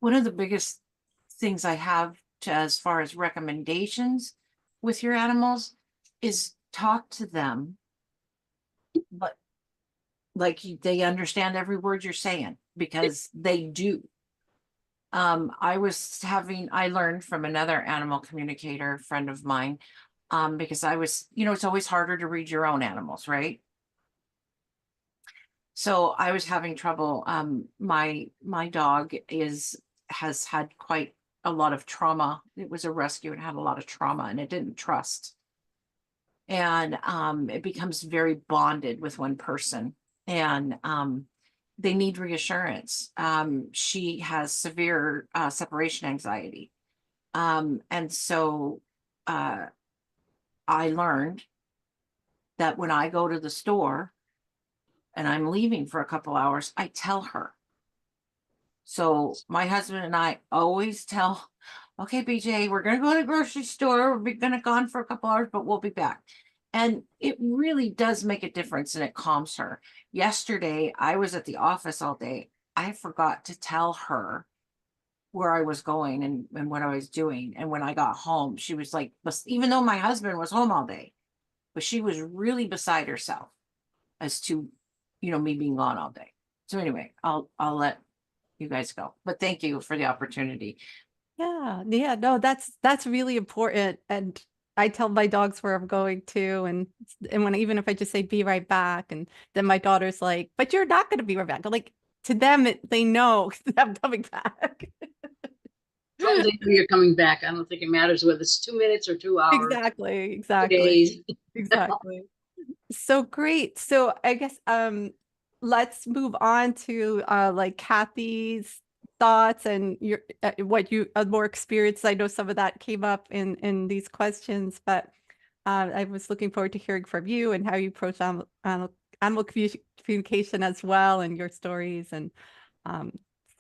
One of the biggest things I have to, as far as recommendations with your animals, is talk to them, but like they understand every word you're saying, because they do. I learned from another animal communicator friend of mine, because I was, it's always harder to read your own animals, right? So I was having trouble. My dog has had quite a lot of trauma. It was a rescue and had a lot of trauma, and it didn't trust. And it becomes very bonded with one person, and they need reassurance. She has severe separation anxiety. And so I learned that when I go to the store and I'm leaving for a couple hours, I tell her. So my husband and I always tell, okay, BJ, we're going to go to the grocery store. We're going to gone for a couple hours, but we'll be back. And it really does make a difference, and it calms her. Yesterday, I was at the office all day. I forgot to tell her where I was going and what I was doing. And when I got home, she was like, even though my husband was home all day, but she was really beside herself as to, me being gone all day. So anyway, I'll let you guys go, but thank you for the opportunity. Yeah, no, that's really important. And I tell my dogs where I'm going to, and even if I just say be right back, and then my daughter's like, but you're not going to be right back. I'm like, to them, they know I'm coming back. As long as they know you're coming back, I don't think it matters whether it's 2 minutes or 2 hours. Exactly. 2 days. Exactly. So great. So I guess let's move on to like Kathy's thoughts and your what you are more experienced. I know some of that came up in these questions, but I was looking forward to hearing from you and how you approach animal communication as well, and your stories. And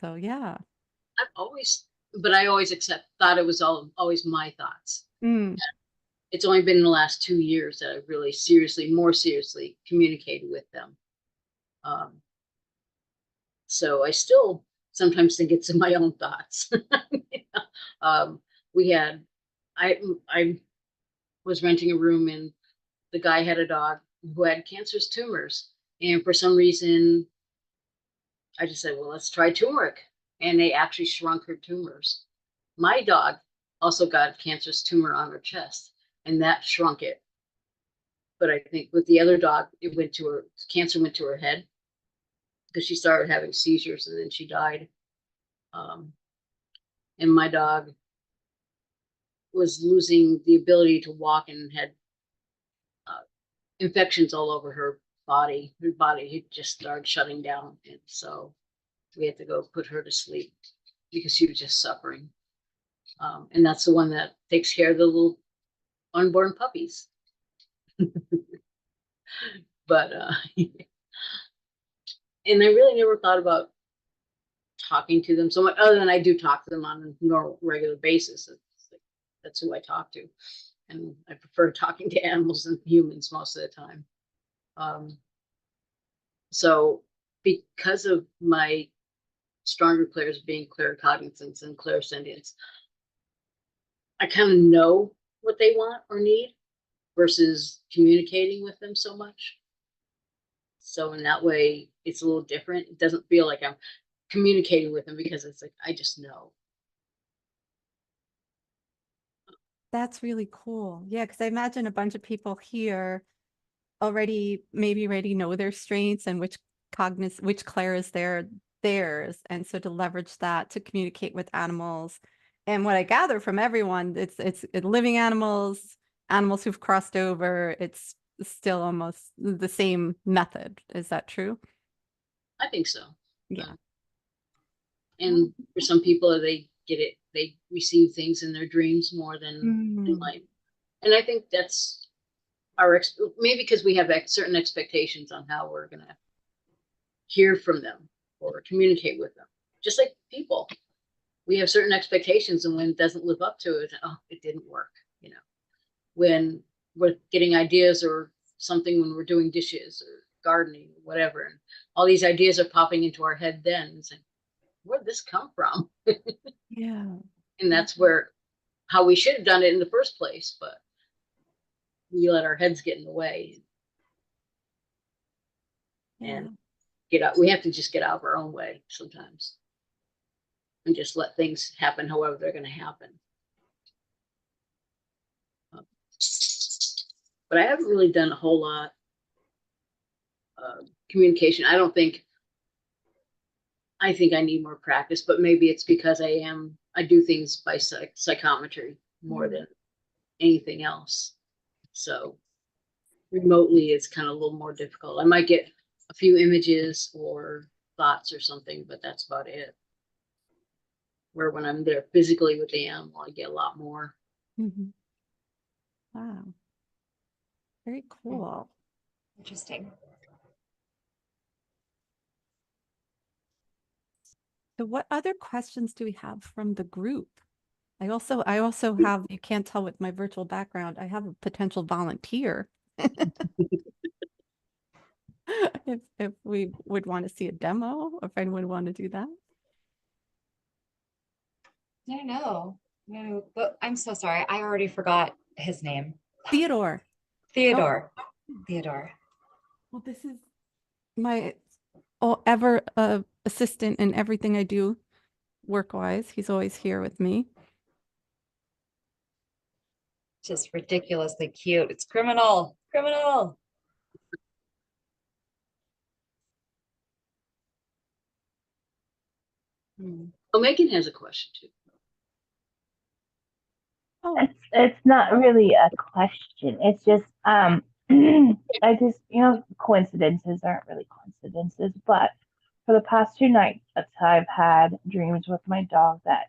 so yeah. I always thought it was always my thoughts. Mm. It's only been in the last 2 years that I've really more seriously communicated with them. So I still sometimes think it's in my own thoughts. I was renting a room, and the guy had a dog who had cancerous tumors. And for some reason, I just said, well, let's try turmeric. And they actually shrunk her tumors. My dog also got a cancerous tumor on her chest, and that shrunk it. But I think with the other dog, cancer went to her head, because she started having seizures, and then she died. And my dog was losing the ability to walk and had infections all over her body. Her body had just started shutting down. And so we had to go put her to sleep because she was just suffering. And that's the one that takes care of the little unborn puppies. But and I really never thought about talking to them so much, other than I do talk to them on a normal regular basis. That's who I talk to, and I prefer talking to animals than humans most of the time. So because of my stronger clairs being claircognizance and clairsentience, I kind of know what they want or need versus communicating with them so much. So in that way, it's a little different. It doesn't feel like I'm communicating with them because it's like, I just know. That's really cool. Yeah, because I imagine a bunch of people here maybe already know their strengths and which clair is theirs. And so to leverage that to communicate with animals. And what I gather from everyone, it's living animals, animals who've crossed over, it's still almost the same method. Is that true? I think so. Yeah. And for some people, they get it, they receive things in their dreams more than in Mm. life. And I think that's maybe because we have certain expectations on how we're going to hear from them or communicate with them. Just like people, we have certain expectations, and when it doesn't live up to it, oh, it didn't work. You know, when we're getting ideas or something, when we're doing dishes or gardening or whatever, and all these ideas are popping into our head, then it's like, where'd this come from? Yeah. And that's where how we should have done it in the first place, but we let our heads get in the way Yeah. and get out. We have to just get out of our own way sometimes and just let things happen however they're going to happen. But I haven't really done a whole lot of communication. I think I need more practice, but maybe it's because I do things by psychometry more than anything else. So remotely it's kind of a little more difficult. I might get a few images or thoughts or something, but that's about it. Where when I'm there physically with the animal, I get a lot more. Mhm. Wow. Very cool. Interesting. So what other questions do we have from the group? I also have, you can't tell with my virtual background, I have a potential volunteer. If we would want to see a demo, if anyone would want to do that. No, no, but I'm so sorry. I already forgot his name. Theodore. Theodore. Theodore. Well, this is my ever assistant in everything I do work-wise. He's always here with me. Just ridiculously cute. It's criminal. Criminal. Oh, Megan has a question too. Oh, It's not really a question. It's just I just coincidences aren't really coincidences, but for the past 2 nights I've had dreams with my dog that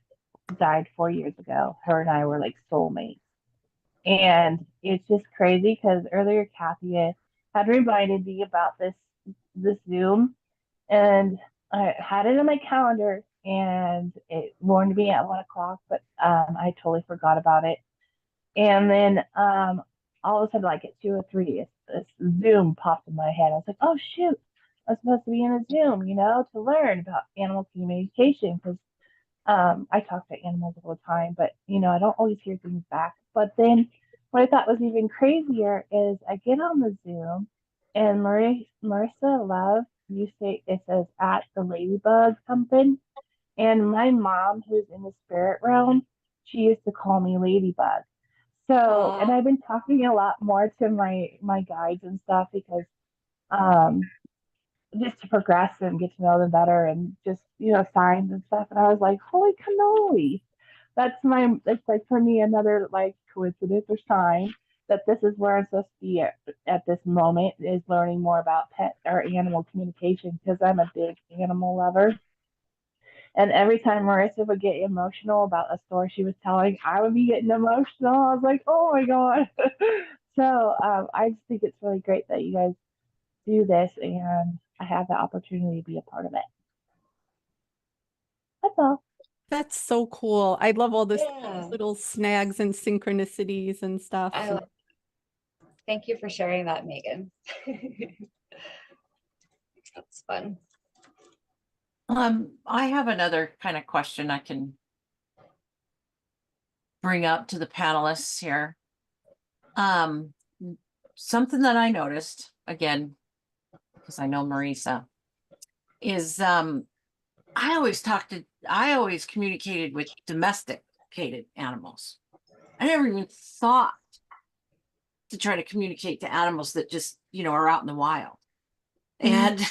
died 4 years ago. Her and I were like soulmates. And it's just crazy because earlier Kathy had reminded me about this Zoom, and I had it on my calendar and it warned me at 1 o'clock, but I totally forgot about it. And then all of a sudden, like at 2 or 3, this Zoom popped in my head. I was like, oh shoot, I'm supposed to be in a Zoom, to learn about animal communication because I talk to animals all the time, but I don't always hear things back. But then what I thought was even crazier is I get on the Zoom and Marissa Love, you say it says at the Ladybug something. And my mom, who's in the spirit realm, she used to call me Ladybug. So, and Aw. I've been talking a lot more to my guides and stuff because um just to progress and get to know them better and just, signs and stuff. And I was like, holy cannoli. It's like for me, another like coincidence or sign that this is where I'm supposed to be at this moment, is learning more about pet or animal communication, because I'm a big animal lover. And every time Marissa would get emotional about a story she was telling, I would be getting emotional. I was like, oh my God. So I just think it's really great that you guys do this, and I have the opportunity to be a part of it. That's all. That's so cool. I love all this Yeah. little snags and synchronicities and stuff. I thank you for sharing that, Megan. That's fun. I have another kind of question I can bring up to the panelists here. Something that I noticed, again, because I know Marisa, is I always communicated with domesticated animals. I never even thought to try to communicate to animals that just, are out in the wild. And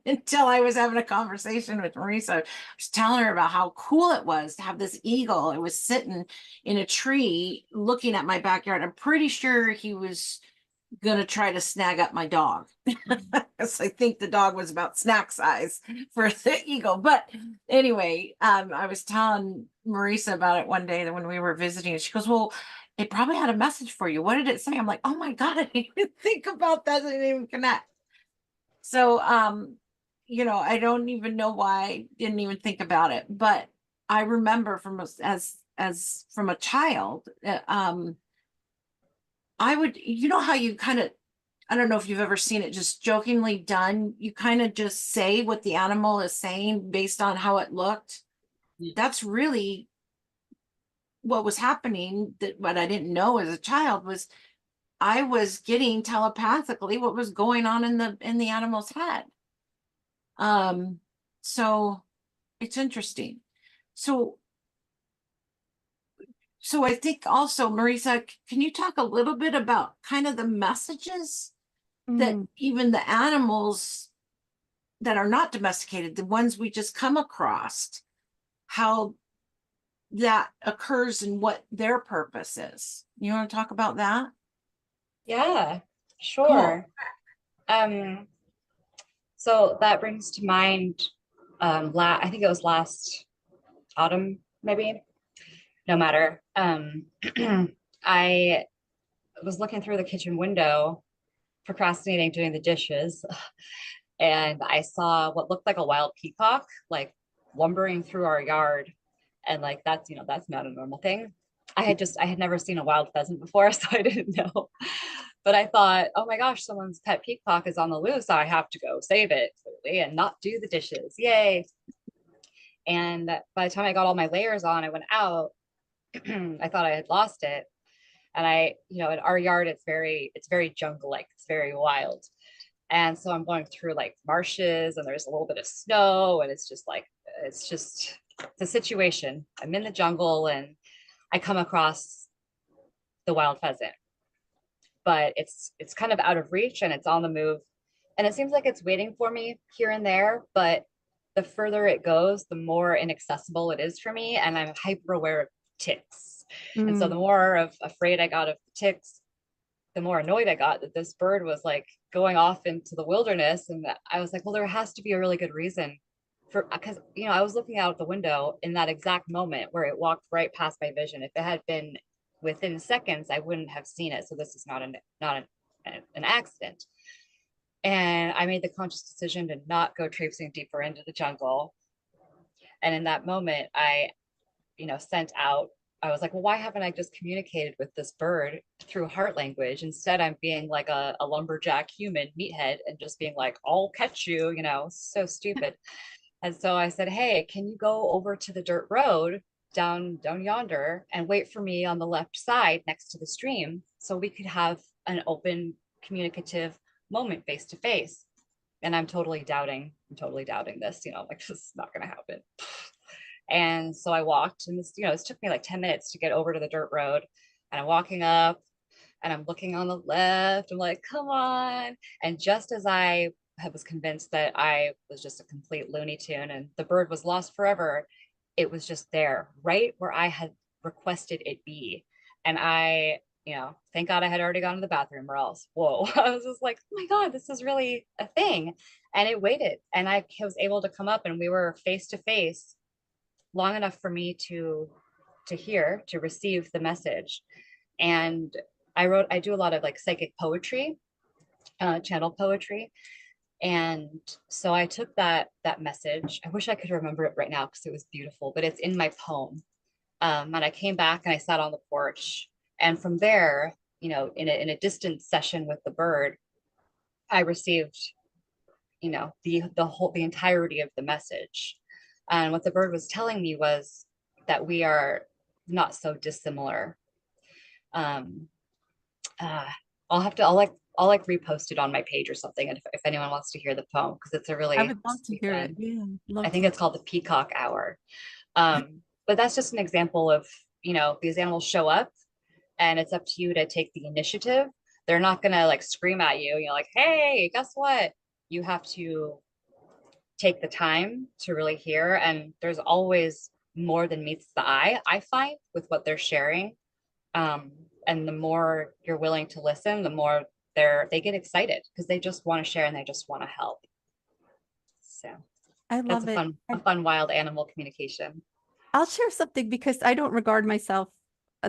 until I was having a conversation with Marisa, I was telling her about how cool it was to have this eagle. It was sitting in a tree looking at my backyard. I'm pretty sure he was going to try to snag up my dog. Because I think the dog was about snack size for the eagle. But anyway, I was telling Marisa about it one day when we were visiting. And she goes, well, it probably had a message for you. What did it say? I'm like, oh my God, I didn't even think about that. I didn't even connect. So, I don't even know why I didn't even think about it, but I remember as from a child, I would, how you kind of, I don't know if you've ever seen it just jokingly done. You kind of just say what the animal is saying based on how it looked. That's really what was happening. That what I didn't know as a child was I was getting telepathically what was going on in the animal's head. So it's interesting. So I think also, Marisa, can you talk a little bit about kind of the messages that even the animals that are not domesticated, the ones we just come across, how that occurs and what their purpose is? You want to talk about that? Yeah, sure. Cool. So that brings to mind, I think it was last autumn, maybe, no matter. I was looking through the kitchen window, procrastinating doing the dishes, and I saw what looked like a wild peacock, like lumbering through our yard. And like, that's not a normal thing. I had never seen a wild pheasant before, so I didn't know. But I thought, oh my gosh, someone's pet peacock is on the loose. I have to go save it, clearly, and not do the dishes. Yay. And by the time I got all my layers on, I went out. I thought I had lost it. And in our yard, it's very jungle-like, it's very wild. And so I'm going through like marshes, and there's a little bit of snow, and it's just the situation. I'm in the jungle, and I come across the wild pheasant, but it's kind of out of reach, and it's on the move, and it seems like it's waiting for me here and there, but the further it goes, the more inaccessible it is for me, and I'm hyper aware of ticks. And so the more afraid I got of the ticks, the more annoyed I got that this bird was like going off into the wilderness. And I was like, well, there has to be a really good reason because I was looking out the window in that exact moment where it walked right past my vision. If it had been within seconds, I wouldn't have seen it. So this is not an accident. And I made the conscious decision to not go traipsing deeper into the jungle. And in that moment, I sent out, I was like, well, why haven't I just communicated with this bird through heart language? Instead, I'm being like a lumberjack human meathead and just being like, I'll catch you, so stupid. And so I said, hey, can you go over to the dirt road down yonder and wait for me on the left side next to the stream so we could have an open communicative moment face to face? And I'm totally doubting this, like this is not going to happen. And so I walked, and this took me like 10 minutes to get over to the dirt road. And I'm walking up, and I'm looking on the left. I'm like, come on. And just as I was convinced that I was just a complete Looney Tune and the bird was lost forever. It was just there, right where I had requested it be. And I, thank God I had already gone to the bathroom or else, whoa, I was just like, oh my God, this is really a thing. And it waited and I was able to come up and we were face to face long enough for me to hear, to receive the message. And I do a lot of like psychic poetry, channel poetry. And so I took that message. I wish I could remember it right now because it was beautiful, but it's in my poem. And I came back and I sat on the porch. And from there, in a distance session with the bird, I received, the entirety of the message. And what the bird was telling me was that we are not so dissimilar. Um, I'll like repost it on my page or something. And if anyone wants to hear the poem, because it's a really I would love to sweet hear one. it. Yeah, I love think to. it's called the Peacock Hour. But that's just an example of, these animals show up and it's up to you to take the initiative. They're not gonna like scream at you, like, hey, guess what? You have to take the time to really hear. And there's always more than meets the eye, I find, with what they're sharing. And the more you're willing to listen, the more they get excited because they just want to share and they just want to help. So I that's love it. a fun wild animal communication. I'll share something because I don't regard myself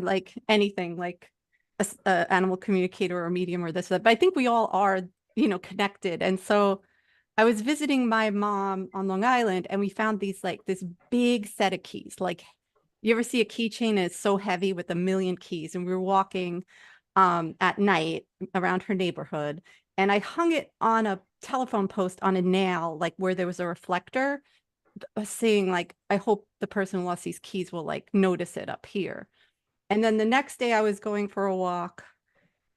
like anything like a animal communicator or medium or this, but I think we all are, connected. And so I was visiting my mom on Long Island and we found this big set of keys. Like you ever see a keychain and it's so heavy with a million keys, and we were walking at night around her neighborhood and I hung it on a telephone post on a nail, like where there was a reflector, saying like, I hope the person who lost these keys will like notice it up here. And then the next day I was going for a walk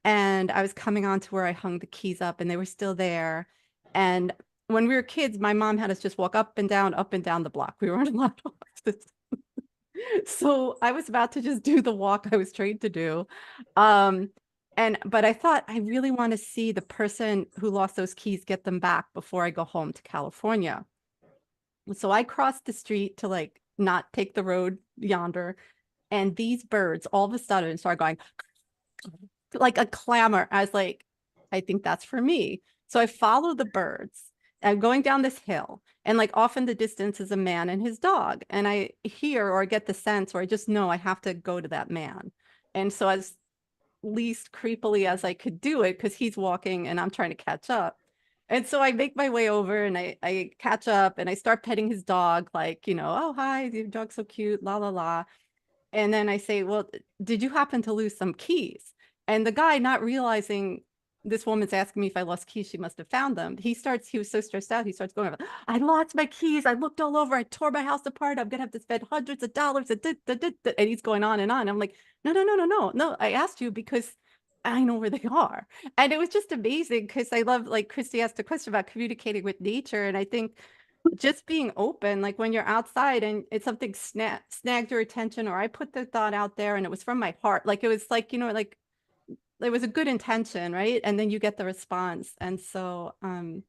and I was coming on to where I hung the keys up and they were still there. And when we were kids, my mom had us just walk up and down the block. We weren't allowed to walk this. So I was about to just do the walk I was trained to do. But I thought I really want to see the person who lost those keys get them back before I go home to California. So I crossed the street to like not take the road yonder. And these birds all of a sudden started going like a clamor. I was like, I think that's for me. So I follow the birds. I'm going down this hill, and like off in the distance is a man and his dog. And I hear or get the sense, or I just know I have to go to that man. And so as least creepily as I could do it, because he's walking and I'm trying to catch up. And so I make my way over and I catch up and I start petting his dog, like, oh, hi, your dog's so cute, la, la, la. And then I say, well, did you happen to lose some keys? And the guy, not realizing this woman's asking me if I lost keys, she must have found them. He was so stressed out. He starts going, I lost my keys. I looked all over. I tore my house apart. I'm going to have to spend hundreds of dollars. And he's going on and on. I'm like, no. I asked you because I know where they are. And it was just amazing because I love, like Christy asked a question about communicating with nature. And I think just being open, like when you're outside and it's something snagged your attention, or I put the thought out there and it was from my heart, like it was like, like it was a good intention, right? And then you get the response. And so I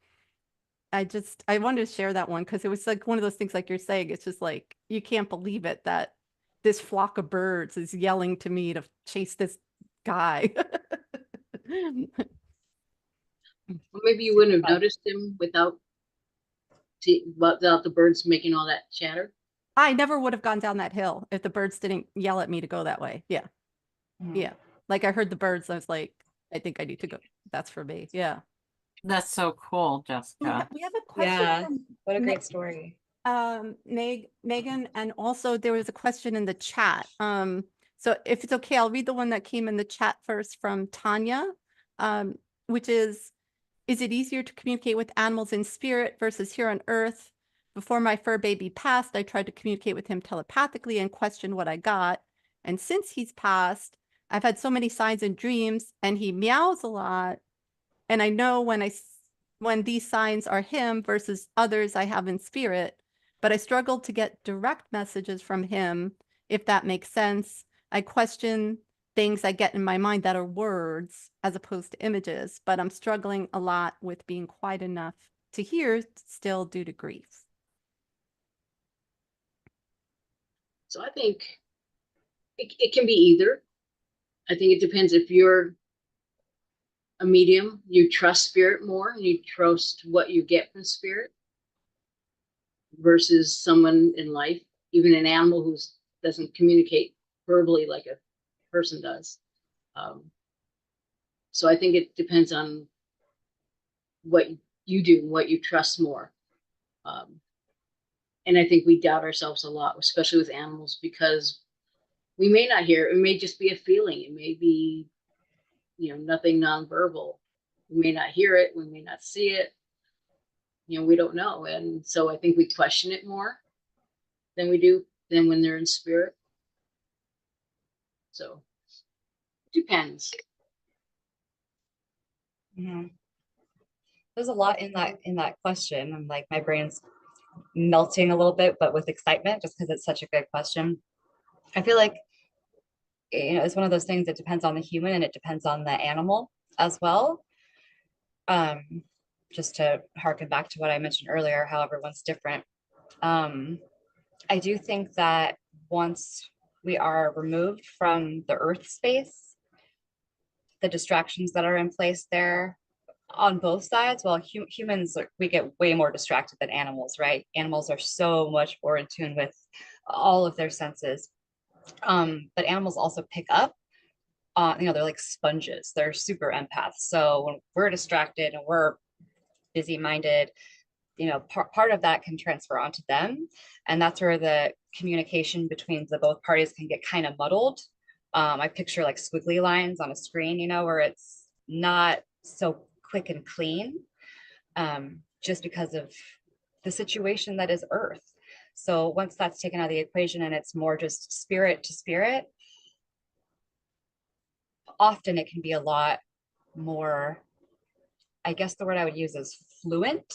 wanted to share that one because it was like one of those things, like you're saying, it's just like you can't believe it that this flock of birds is yelling to me to chase this guy. Or maybe you wouldn't have noticed him without the birds making all that chatter. I never would have gone down that hill if the birds didn't yell at me to go that way. Yeah. Yeah. Like I heard the birds. I was like, I think I need to go. That's for me. Yeah. That's so cool, Jessica. We have a question. Yeah. From What a great story. Megan, and also there was a question in the chat. So if it's okay, I'll read the one that came in the chat first from Tanya, which is it easier to communicate with animals in spirit versus here on Earth? Before my fur baby passed, I tried to communicate with him telepathically and questioned what I got. And since he's passed, I've had so many signs and dreams, and he meows a lot. And I know when these signs are him versus others I have in spirit, but I struggled to get direct messages from him, if that makes sense. I question things I get in my mind that are words as opposed to images, but I'm struggling a lot with being quiet enough to hear still due to grief? So I think it can be either. I think it depends if you're a medium, you trust spirit more, and you trust what you get from spirit versus someone in life, even an animal who doesn't communicate verbally like a person does. So I think it depends on what you do, what you trust more. And I think we doubt ourselves a lot, especially with animals, because we may not hear it. It may just be a feeling. It may be, nothing nonverbal. We may not hear it. We may not see it. We don't know. And so I think we question it more than we do than when they're in spirit. So it depends. Mhm. There's a lot in that question. I'm like, my brain's melting a little bit, but with excitement, just because it's such a good question. I feel like it's one of those things that depends on the human and it depends on the animal as well. Just to harken back to what I mentioned earlier, how everyone's different. I do think that once we are removed from the earth space, the distractions that are in place there on both sides, well, humans, we get way more distracted than animals, right? Animals are so much more in tune with all of their senses. But animals also pick up, they're like sponges. They're super empaths. So when we're distracted and we're busy minded, part of that can transfer onto them. And that's where the communication between the both parties can get kind of muddled. I picture like squiggly lines on a screen, where it's not so quick and clean, just because of the situation that is Earth. So once that's taken out of the equation and it's more just spirit to spirit, often it can be a lot more, I guess the word I would use is fluent,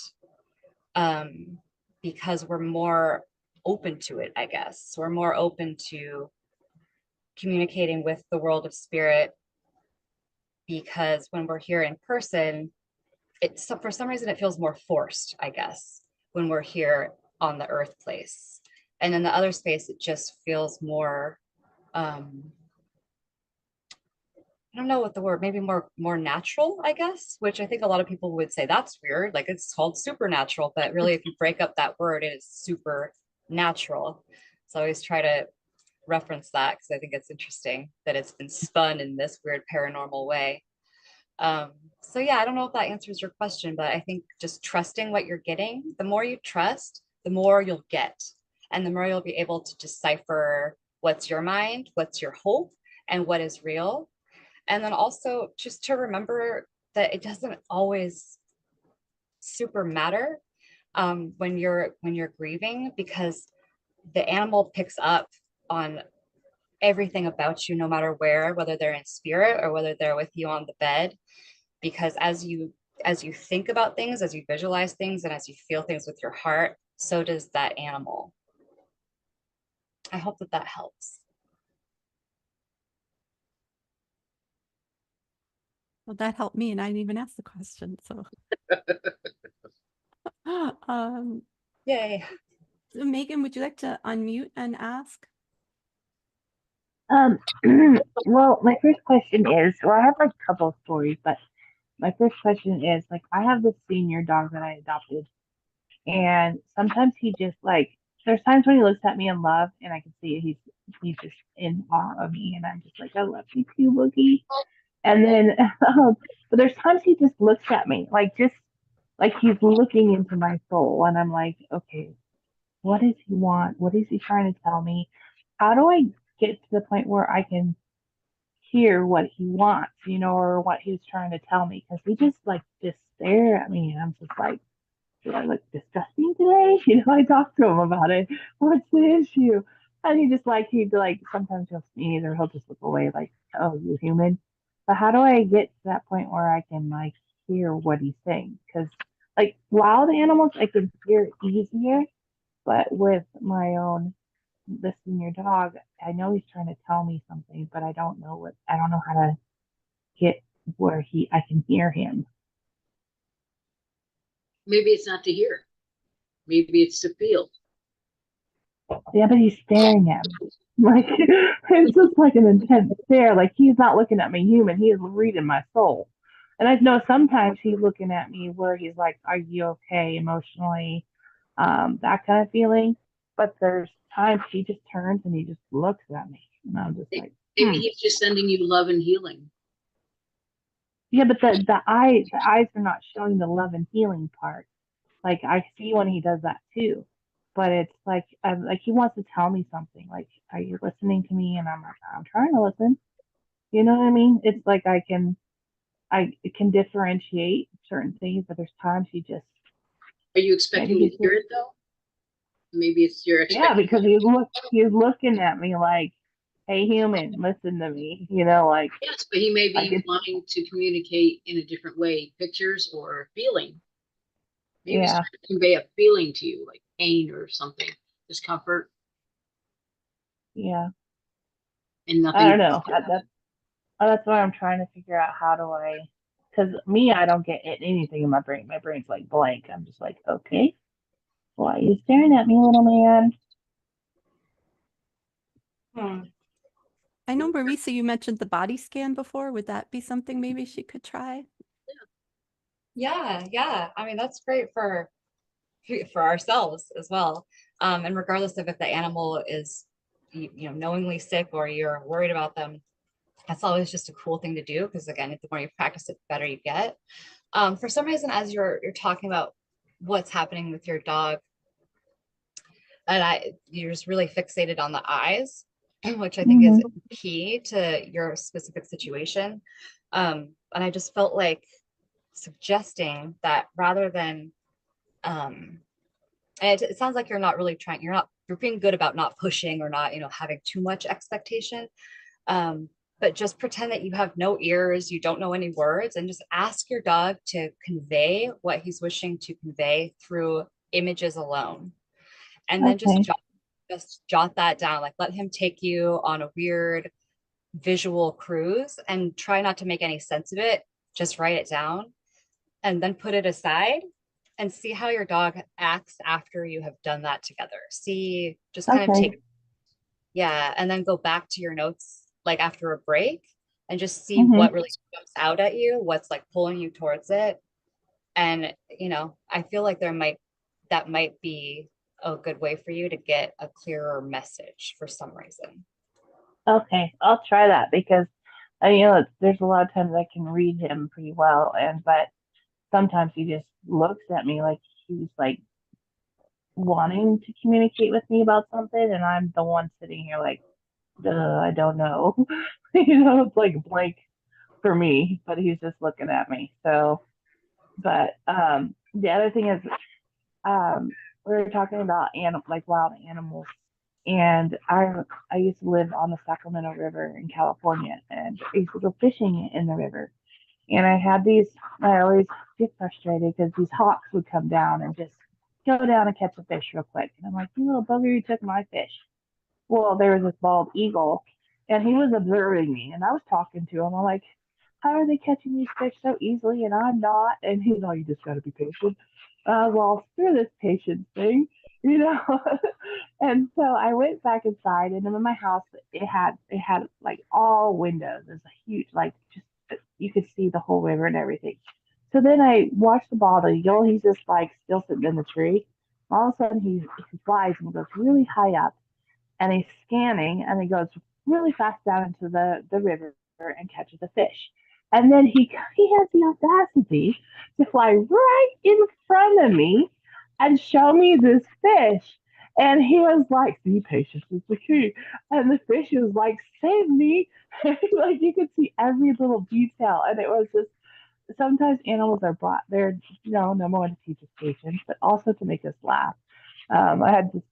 because we're more open to it, I guess. We're more open to communicating with the world of spirit, because when we're here in person, for some reason it feels more forced, I guess, when we're here on the earth place. And in the other space, it just feels more, I don't know what the word, maybe more natural, I guess, which I think a lot of people would say that's weird. Like it's called supernatural, but really, if you break up that word, it is super natural. So I always try to reference that because I think it's interesting that it's been spun in this weird paranormal way. So yeah, I don't know if that answers your question, but I think just trusting what you're getting, the more you trust, the more you'll get, and the more you'll be able to decipher what's your mind, what's your hope, and what is real. And then also just to remember that it doesn't always super matter, when you're grieving, because the animal picks up on everything about you, no matter whether they're in spirit or whether they're with you on the bed. Because as you think about things, as you visualize things, and as you feel things with your heart, so does that animal. I hope that helps. Well, that helped me, and I didn't even ask the question. So, Yay. Megan, would you like to unmute and ask? Well, my first question is, well, I have like a couple of stories, but my first question is like, I have this senior dog that I adopted, and sometimes he just like, there's times when he looks at me in love, and I can see he's just in awe of me, and I'm just like, I love you too, Boogie. And then, but there's times he just looks at me like just like he's looking into my soul, and I'm like, okay, what does he want? What is he trying to tell me? How do I get to the point where I can hear what he wants, or what he's trying to tell me? Because he just stare at me, and I'm just like, do I look disgusting today? I talk to him about it. What's the issue? And he'd like sometimes he'll sneeze or he'll just look away like, oh, you human. But how do I get to that point where I can like hear what he's saying? Because like wild animals, I can hear easier, but with my own the senior dog, I know he's trying to tell me something, but I don't know how to get where I can hear him. Maybe it's not to hear. Maybe it's to feel. Yeah, but he's staring at me. Like it's just like an intense stare. Like he's not looking at me human. He is reading my soul. And I know sometimes he's looking at me where he's like, "Are you okay emotionally?" That kind of feeling. But there's times he just turns and he just looks at me, and I'm just like, Maybe he's just sending you love and healing. Yeah, but the eyes are not showing the love and healing part. Like I see when he does that too, but it's like he wants to tell me something. Like, are you listening to me? And I'm like, I'm trying to listen. You know what I mean? It's like I can differentiate certain things, but there's times he just Are you maybe expecting to he's hear just it though? Maybe it's your yeah, expectation. because he's looking at me like, hey human, listen to me. Like Yes, but he may like be it's wanting to communicate in a different way, pictures or feeling. Maybe he's yeah, trying to convey a feeling to you, like pain or something, discomfort, yeah. and I nothing. don't know. That's why I'm trying to figure out how do because me, I don't get anything in my brain. My brain's like blank. I'm just like, okay, why are you staring at me, little man? Hmm. I know, Marisa, you mentioned the body scan before. Would that be something maybe she could try? Yeah, yeah. I mean, that's great for ourselves as well. And regardless of if the animal is, knowingly sick or you're worried about them, that's always just a cool thing to do because again, the more you practice it, the better you get. For some reason, as you're talking about what's happening with your dog, and you're just really fixated on the eyes, which I think is Mm-hmm. key to your specific situation. And I just felt like suggesting that rather than and it sounds like you're not really trying, you're being good about not pushing or not, having too much expectation. Um, but just pretend that you have no ears, you don't know any words, and just ask your dog to convey what he's wishing to convey through images alone. And then Okay. just jot that down. Like let him take you on a weird visual cruise and try not to make any sense of it. Just write it down and then put it aside and see how your dog acts after you have done that together. See, just kind of Okay. take, yeah, and then go back to your notes like after a break and just see Mm-hmm. what really jumps out at you, what's like pulling you towards it. And, I feel like that might be a good way for you to get a clearer message for some reason. Okay. I'll try that because there's a lot of times I can read him pretty well, but sometimes he just looks at me like he's like wanting to communicate with me about something, and I'm the one sitting here like, I don't know. It's like blank for me, but he's just looking at me. So, but the other thing is, um, we were talking about like wild animals, and I used to live on the Sacramento River in California, and I used to go fishing in the river. And I had these. I always get frustrated because these hawks would come down and just go down and catch a fish real quick, and I'm like, you little bugger, you took my fish. Well, there was this bald eagle, and he was observing me, and I was talking to him. I'm like, how are they catching these fish so easily, and I'm not? And he's like, you just got to be patient. Well, screw this patience thing, you know. And so I went back inside, and in my house, it had like all windows. There's a huge like just you could see the whole river and everything. So then I watched the bald eagle. He's just like still sitting in the tree. All of a sudden, he flies and goes really high up and he's scanning and he goes really fast down into the river and catches a fish. And then he has the audacity to fly right in front of me and show me this fish. And he was like, see, patience is the key. And the fish was like, save me. Like you could see every little detail. And it was just sometimes animals are brought there, number one to teach us patience, but also to make us laugh. I had this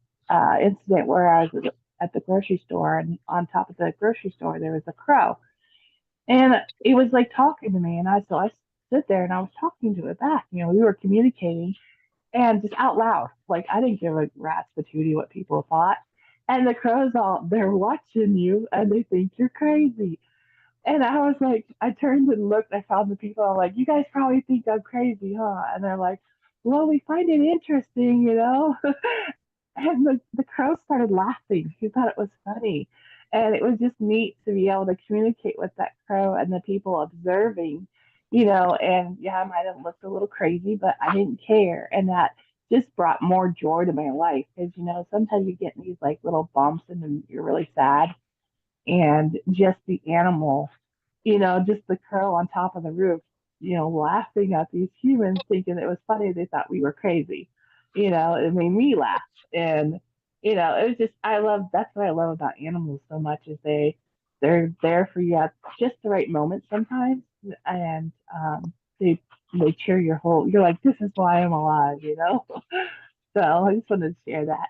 incident where I was at the grocery store, and on top of the grocery store there was a crow, and it was like talking to me, and I stood there and I was talking to it back. We were communicating, and just out loud, like I didn't give a rat's patootie what people thought. And the crows they're watching you, and they think you're crazy. And I was like, I turned and looked, I found the people, I'm like, you guys probably think I'm crazy, huh? And they're like, well, we find it interesting, you know. And the crow started laughing. He thought it was funny. And it was just neat to be able to communicate with that crow and the people observing, you know. And yeah, I might have looked a little crazy, but I didn't care. And that just brought more joy to my life because, you know, sometimes you get these like little bumps and then you're really sad. And just the animal, you know, just the crow on top of the roof, you know, laughing at these humans, thinking it was funny. They thought we were crazy. You know, it made me laugh. And, you know, it was just, I love, that's what I love about animals so much is they're there for you at just the right moment sometimes. And they, they cheer your whole, you're like, this is why I'm alive, you know? So I just wanted to share that.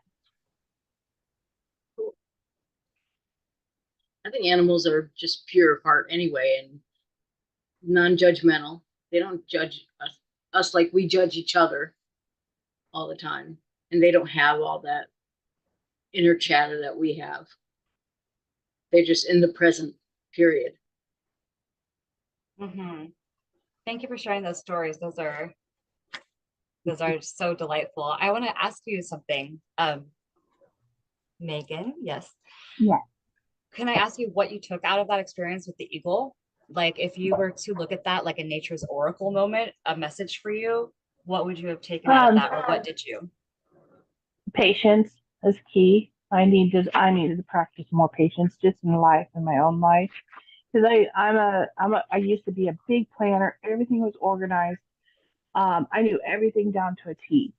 I think animals are just pure of heart anyway and non-judgmental. They don't judge us like we judge each other all the time. And they don't have all that inner chatter that we have. They're just in the present, period. Hmm. Thank you for sharing those stories. Those are so delightful. I want to ask you something. Megan, yes. Yeah. Can I ask you what you took out of that experience with the eagle? Like if you were to look at that like a nature's oracle moment, a message for you, what would you have taken out of Um, that, or what did you? Patience is key. I needed to practice more patience just in life, in my own life, because I used to be a big planner. Everything was organized. I knew everything down to a T,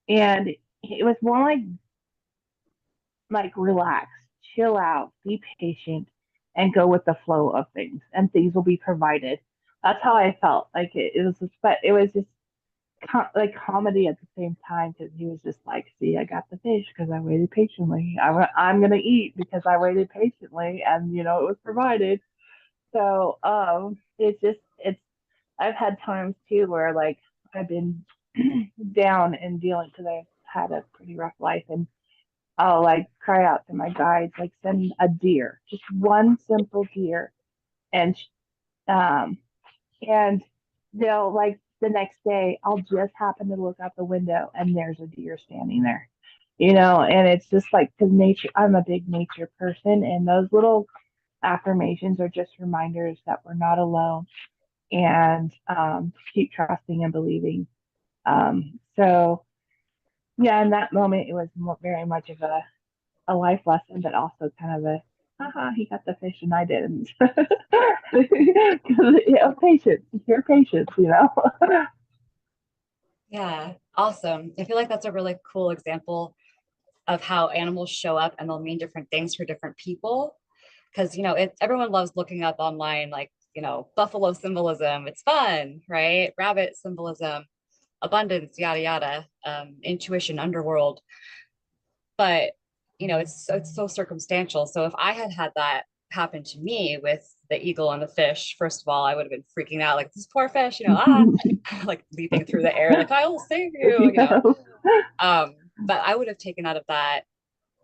and it was more like relax, chill out, be patient, and go with the flow of things, and things will be provided. That's how I felt. Like it was, but it was just like comedy at the same time because he was just like, "See, I got the fish because I waited patiently. I'm gonna eat because I waited patiently, and you know it was provided." So it's I've had times too where like I've been down and dealing because I've had a pretty rough life, and I'll like cry out to my guides, like send a deer, just one simple deer, and um and they'll like the next day I'll just happen to look out the window and there's a deer standing there, you know. And it's just like because nature, I'm a big nature person, and those little affirmations are just reminders that we're not alone, and to keep trusting and believing. So yeah, in that moment it was very much of a life lesson, but also kind of a haha, he got the fish and I didn't. Yeah, patience, pure patience, you know. Yeah, awesome. I feel like that's a really cool example of how animals show up and they'll mean different things for different people. Because, everyone loves looking up online, like, buffalo symbolism. It's fun, right? Rabbit symbolism, abundance, yada, yada, intuition, underworld. But, it's so circumstantial. So if I had had that happen to me with the eagle and the fish, first of all, I would have been freaking out like this poor fish, like leaping through the air, like I will save you. Yeah. But I would have taken out of that,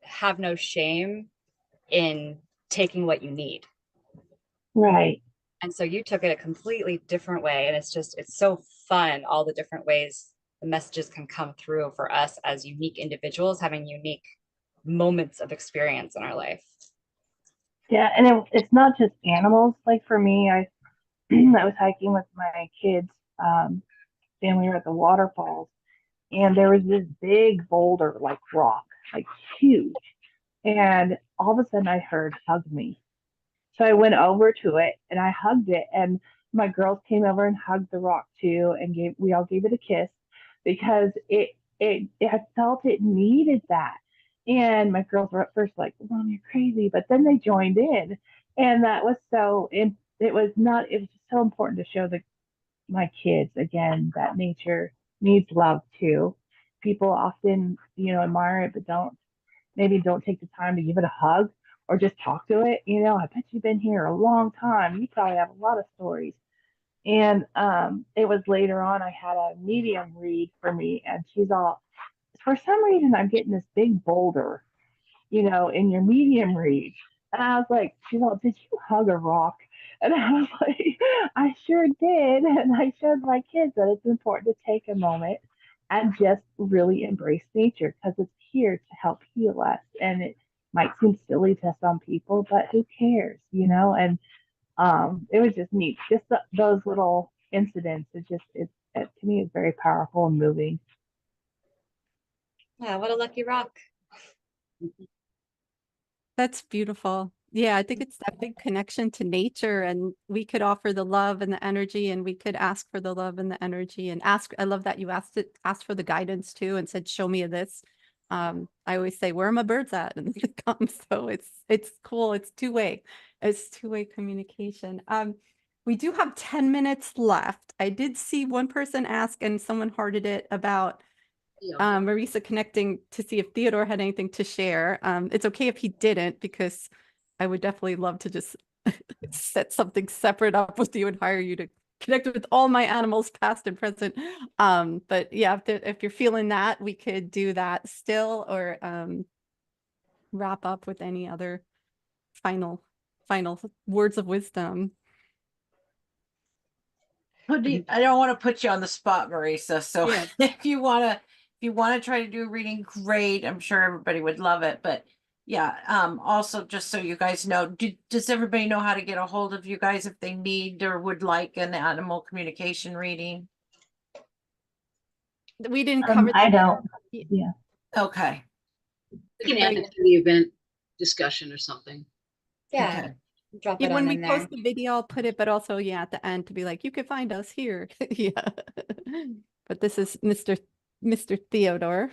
have no shame in taking what you need. Right. And so you took it a completely different way. And it's so fun, all the different ways the messages can come through for us as unique individuals having unique moments of experience in our life. Yeah, and it's not just animals. Like for me, I was hiking with my kids, and we were at the waterfalls, and there was this big boulder, like rock, like huge, and all of a sudden I heard "hug me." So I went over to it and I hugged it, and my girls came over and hugged the rock too, and we all gave it a kiss because it had felt it needed that. And my girls were at first like, "Mom, you're crazy," but then they joined in, and that was so. It was not. It was just so important to show my kids again that nature needs love too. People often, you know, admire it, but don't take the time to give it a hug or just talk to it. You know, I bet you've been here a long time. You probably have a lot of stories. And it was later on, I had a medium read for me, and she's all, for some reason, I'm getting this big boulder, you know, in your medium read. And I was like, she's all, did you hug a rock? And I was like, I sure did. And I showed my kids that it's important to take a moment and just really embrace nature because it's here to help heal us. And it might seem silly to some people, but who cares, you know? And it was just neat. Just those little incidents. It to me is very powerful and moving. Yeah, what a lucky rock. That's beautiful. Yeah, I think it's that big connection to nature, and we could offer the love and the energy, and we could ask for the love and the energy and ask. I love that you asked for the guidance too and said, show me this. I always say, where are my birds at? And they come. So it's cool. It's two-way. It's two-way communication. We do have 10 minutes left. I did see one person ask and someone hearted it about Marisa connecting to see if Theodore had anything to share. It's okay if he didn't, because I would definitely love to just set something separate up with you and hire you to connect with all my animals, past and present. But yeah, if you're feeling that, we could do that still, or wrap up with any other final words of wisdom. I don't want to put you on the spot, Marisa. So Yeah. if you want to try to do a reading, great. I'm sure everybody would love it. But yeah, also just so you guys know, does everybody know how to get a hold of you guys if they need or would like an animal communication reading? We didn't cover I that. don't. Yeah. Okay. We can add it to the event discussion or something. Yeah, Okay. drop Yeah, it when on we in there. post the video, I'll put it, but also, yeah, at the end to be like, you can find us here. Yeah. But this is Mr. Theodore.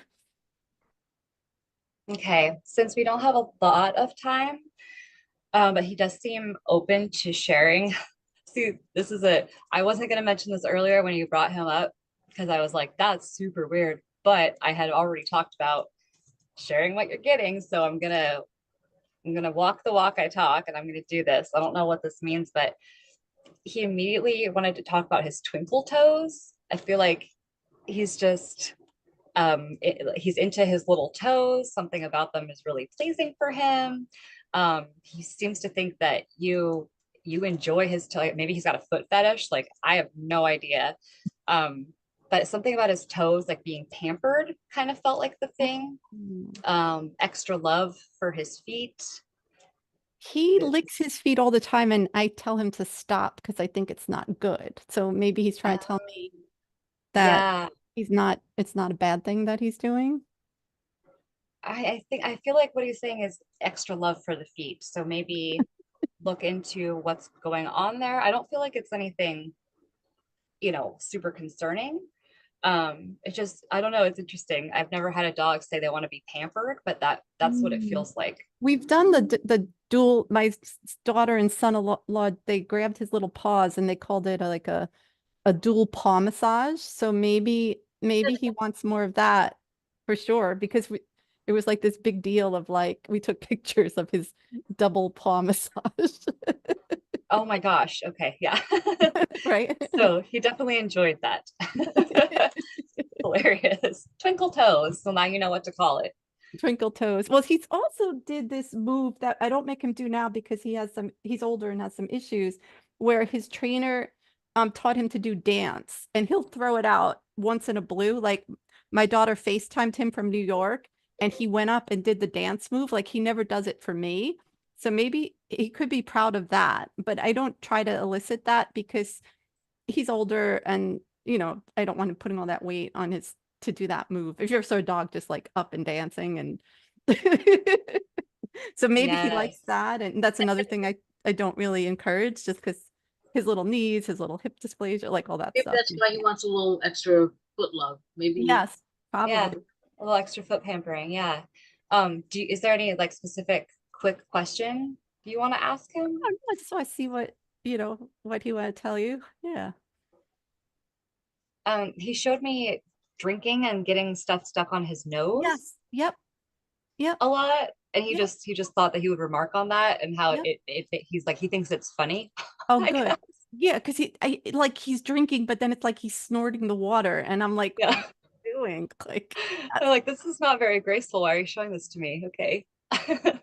Okay, since we don't have a lot of time, but he does seem open to sharing. See, I wasn't going to mention this earlier when you brought him up because I was like, that's super weird. But I had already talked about sharing what you're getting. So I'm gonna walk the walk I talk, and I'm gonna do this. I don't know what this means, but he immediately wanted to talk about his twinkle toes. I feel like he's just he's into his little toes. Something about them is really pleasing for him. He seems to think that you enjoy his toe. Maybe he's got a foot fetish. Like, I have no idea. But something about his toes, like being pampered, kind of felt like the thing. Extra love for his feet. He licks his feet all the time, and I tell him to stop because I think it's not good. So maybe he's trying to tell me that Yeah, it's not a bad thing that he's doing. I feel like what he's saying is extra love for the feet. So maybe look into what's going on there. I don't feel like it's anything, super concerning. It just, I don't know, it's interesting. I've never had a dog say they want to be pampered, but that's what it feels like. We've done the dual, my daughter and son-in-law, they grabbed his little paws and they called it like a dual paw massage. So maybe he wants more of that for sure, because it was like this big deal of like, we took pictures of his double paw massage. Oh my gosh. Okay. Yeah. Right. So he definitely enjoyed that. Hilarious. Twinkle toes. So now you know what to call it. Twinkle toes. Well, he's also did this move that I don't make him do now because he's older and has some issues, where his trainer taught him to do dance, and he'll throw it out once in a blue. Like, my daughter FaceTimed him from New York and he went up and did the dance move. Like, he never does it for me. So maybe he could be proud of that, but I don't try to elicit that because he's older, and I don't want him putting all that weight on his to do that move. If you ever saw a dog just like up and dancing, and so maybe he likes Yes. that, and that's another thing I don't really encourage, just because his little knees, his little hip dysplasia, like all that Maybe stuff. that's why he wants a little extra foot love. Maybe. Yes, Yeah. probably. A little extra foot pampering. Yeah. Is there any like specific quick question you want to ask him? I just want to see what what he want to tell you. Yeah. He showed me drinking and getting stuff stuck on his nose Yes. Yep. Yep. a lot. And he Yep. just thought that he would remark on that and how Yep. he's like, he thinks it's funny. Oh, I good. guess. Yeah, because like he's drinking, but then it's like he's snorting the water, and I'm like, what Yeah. are you doing? Like, I'm like, this is not very graceful. Why are you showing this to me? Okay.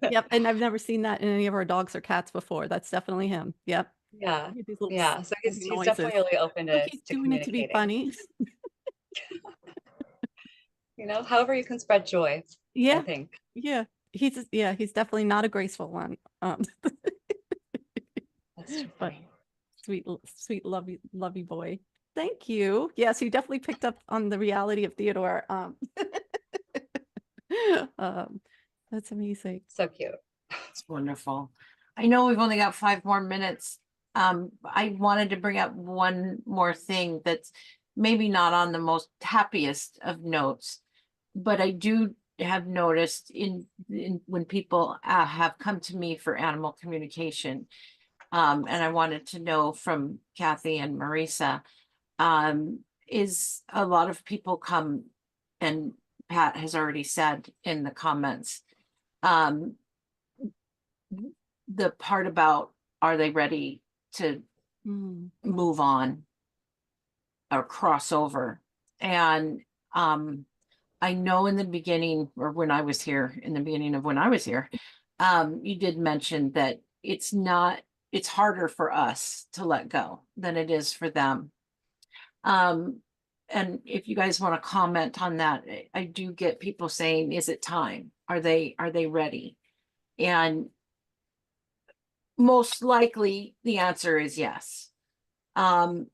yep. And I've never seen that in any of our dogs or cats before. That's definitely him. Yep. Yeah. These little Yeah. So he's noises. definitely really open Like to he's doing it to be communicating. funny. You know, however you can spread joy, I Yeah, think. yeah. He's definitely not a graceful one. That's too But funny. sweet, lovey boy. Thank you. Yes, you definitely picked up on the reality of Theodore. Um, that's amazing. So cute. It's wonderful. I know we've only got 5 more minutes. I wanted to bring up one more thing that's maybe not on the most happiest of notes, but I do have noticed in when people have come to me for animal communication, and I wanted to know from Kathy and Marisa, is a lot of people come, and Pat has already said in the comments, um, the part about are they ready to Mm. move on or cross over. And I know in the beginning, or when I was here, in the beginning of when I was here, you did mention that it's harder for us to let go than it is for them. And if you guys want to comment on that, I do get people saying, is it time? Are they ready? And most likely the answer is yes. And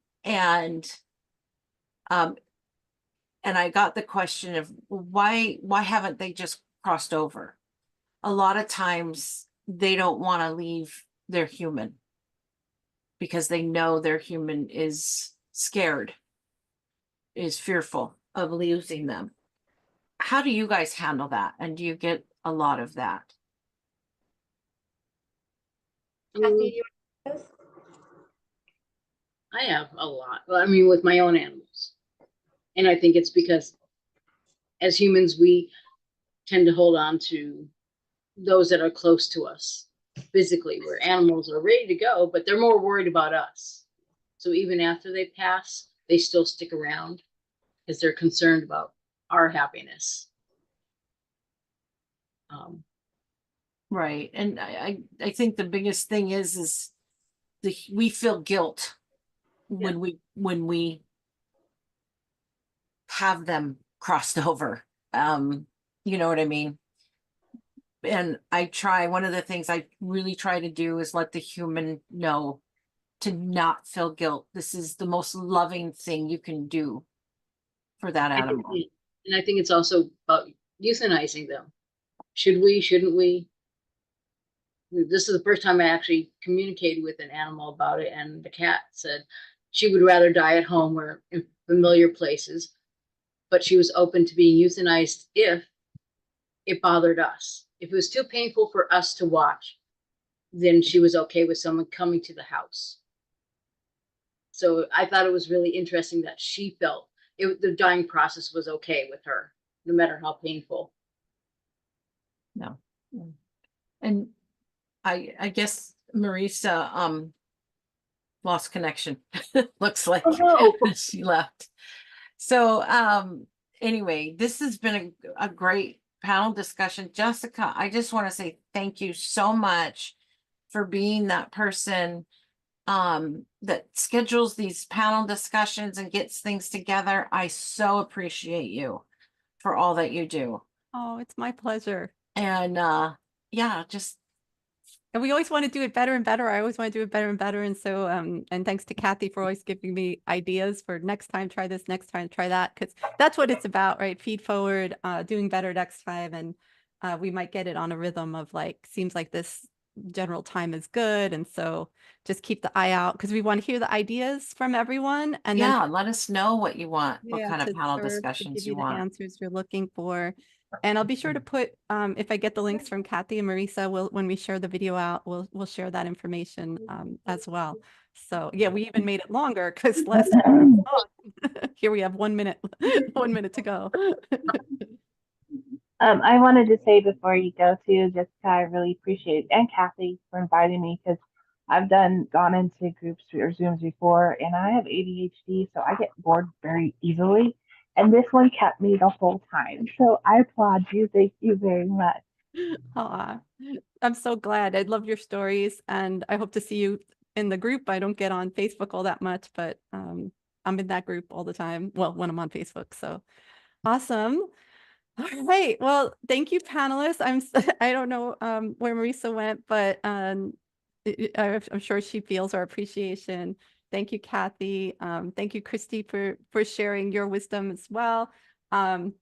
um, and I got the question of why haven't they just crossed over? A lot of times they don't want to leave their human because they know their human is scared, is fearful of losing them. How do you guys handle that? And do you get a lot of that? Kathy, you want to do this? I have a lot. Well, I mean, with my own animals. And I think it's because as humans, we tend to hold on to those that are close to us physically, where animals are ready to go, but they're more worried about us. So even after they pass, they still stick around because they're concerned about our happiness. Right. And I think the biggest thing is we feel guilt when we have them crossed over. You know what I mean? And one of the things I really try to do is let the human know to not feel guilt. This is the most loving thing you can do for that animal. And I think it's also about euthanizing them. Should we, shouldn't we? This is the first time I actually communicated with an animal about it, and the cat said she would rather die at home or in familiar places, but she was open to being euthanized if it bothered us. If it was too painful for us to watch, then she was okay with someone coming to the house. So I thought it was really interesting that she felt the dying process was okay with her, no matter how painful. No. And I guess Marisa lost connection. Looks like Oh, no. she left. So anyway, this has been a great panel discussion. Jessica, I just want to say thank you so much for being that person that schedules these panel discussions and gets things together. I so appreciate you for all that you do. Oh, it's my pleasure. And yeah, just And we always want to do it better and better. I always want to do it better and better. And so, and thanks to Kathy for always giving me ideas for next time, try this, next time, try that. Because that's what it's about, right? Feed forward, doing better next time. And we might get it on a rhythm of like, seems like this general time is good. And so just keep the eye out because we want to hear the ideas from everyone. And then yeah, let us know what you want, what yeah, kind of to panel serve, to discussions give you you the want. answers you're looking for. And I'll be sure to put, if I get the links from Kathy and Marisa, when we share the video out, we'll share that information as well. So yeah, we even made it longer because last time, here we have 1 minute, 1 minute to go. I wanted to say before you go too, Jessica, I really appreciate it, and Kathy for inviting me because I've gone into groups or Zooms before, and I have ADHD, so I get bored very easily. And this one kept me the whole time. So I applaud you. Thank you very much. Aw, I'm so glad. I love your stories and I hope to see you in the group. I don't get on Facebook all that much, but I'm in that group all the time. Well, when I'm on Facebook. So awesome. All right. Well, thank you, panelists. I don't know where Marisa went, but I'm sure she feels our appreciation. Thank you, Kathy. Thank you, Christy, for sharing your wisdom as well. And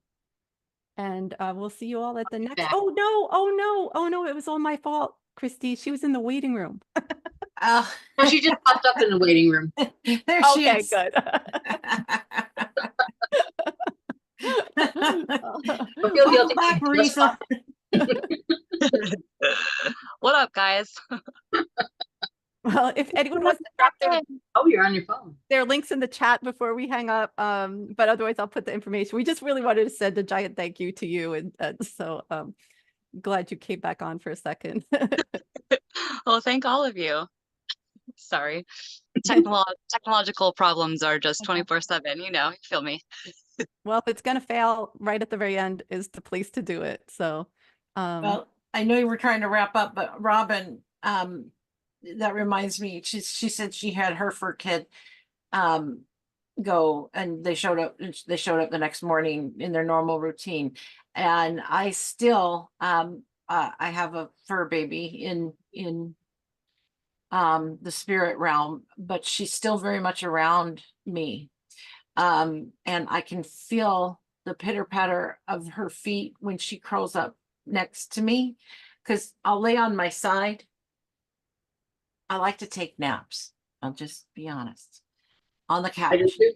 we'll see you all at the next. Back. Oh no! Oh no! Oh no! It was all my fault, Christy. She was in the waiting room. Oh, No, she just popped up in the waiting room. there she Okay, is. good. Don't feel guilty. Welcome back, Just Marisa. What up, guys? Well, if anyone wants to drop Oh, you're on your phone. their links in the chat before we hang up, but otherwise I'll put the information. We just really wanted to send a giant thank you to you, and so glad you came back on for a second. Well, thank all of you. Sorry. Technological problems are just 24/7, you feel me. Well, if it's gonna fail right at the very end is the place to do it. So Well, I know you were trying to wrap up, but Robin, that reminds me, she said she had her fur kid go, and they showed up the next morning in their normal routine. And I still I have a fur baby in the spirit realm, but she's still very much around me. And I can feel the pitter patter of her feet when she curls up next to me, because I'll lay on my side. I like to take naps. I'll just be honest. On the I do couch. too.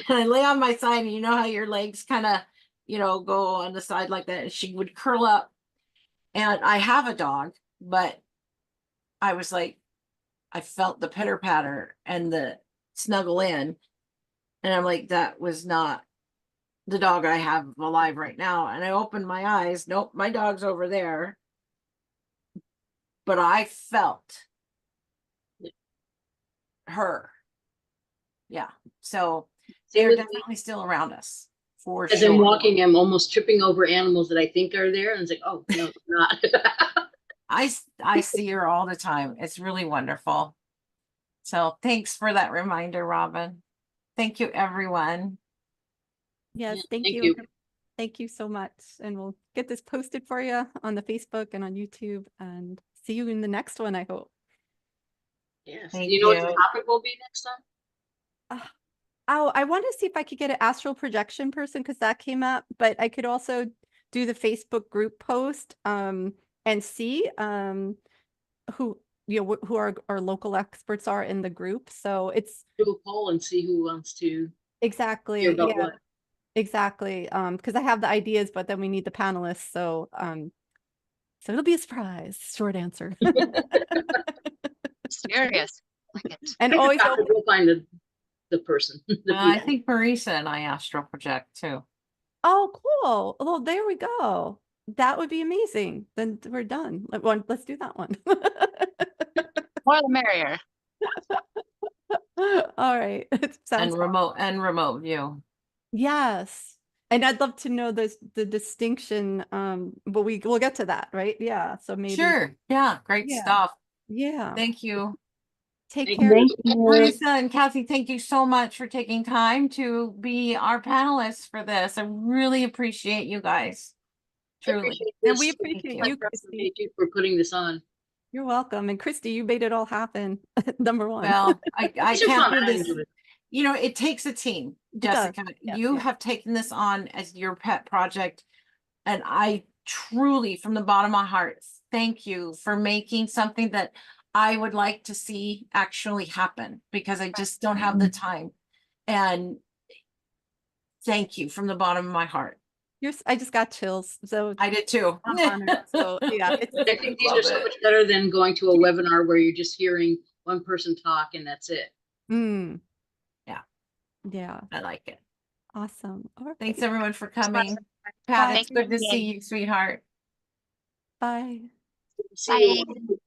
And I lay on my side, and you know how your legs kind of, go on the side like that. And she would curl up. And I have a dog, but I was like, I felt the pitter patter and the snuggle in. And I'm like, that was not the dog I have alive right now. And I opened my eyes. Nope, my dog's over there. But I felt her. Yeah. So they're with me. definitely still around us. For As sure. I'm walking, I'm almost tripping over animals that I think are there, and it's like, oh no, it's not. I see her all the time. It's really wonderful. So thanks for that reminder, Robin. Thank you, everyone. yes, Yeah, thank thank you. you. Thank you so much. And we'll get this posted for you on the Facebook and on YouTube, and see you in the next one, I hope. Yes. Thank Do you know what the you. topic will be next time? Oh, I wanted to see if I could get an astral projection person, because that came up, but I could also do the Facebook group post and see who who our local experts are in the group. So it's Do a poll and see who wants to hear exactly, about yeah, what. exactly. Because I have the ideas, but then we need the panelists. So so it'll be a surprise. Short answer. Serious. Like it. And always After open. we'll find the person. The I people. think Marisa and I astral project too. Oh, cool. Well, there we go. That would be amazing. Then we're done. Let's do that one. More the merrier. All right. It sounds And remote view. yes. And I'd love to know the distinction. But we'll get to that, right? Yeah. So maybe Sure. Yeah. Great Yeah. stuff. yeah. Thank you. Take Thank care. Thank you. Marisa and Kathy, thank you so much for taking time to be our panelists for this. I really appreciate you guys. I Truly. appreciate And we this. appreciate I you, Christy. appreciate you for putting this on. You're welcome. And Christy, you made it all happen. Number one. Well, I It's just can't fun. do I this. enjoy it. It takes a team, does. Jessica. Yeah, You yeah. have taken this on as your pet project. And I truly, from the bottom of my heart, thank you for making something that I would like to see actually happen, because I just don't have the time. And thank you from the bottom of my heart. I just got chills. So I did too. I'm honored. So yeah, it's I think these Love are so it. much better than going to a webinar where you're just hearing one person talk and that's it. Yeah. Yeah. I like it. Awesome. All right. Thanks everyone for coming. Pat, Bye. it's good to see you, sweetheart. Bye. See you.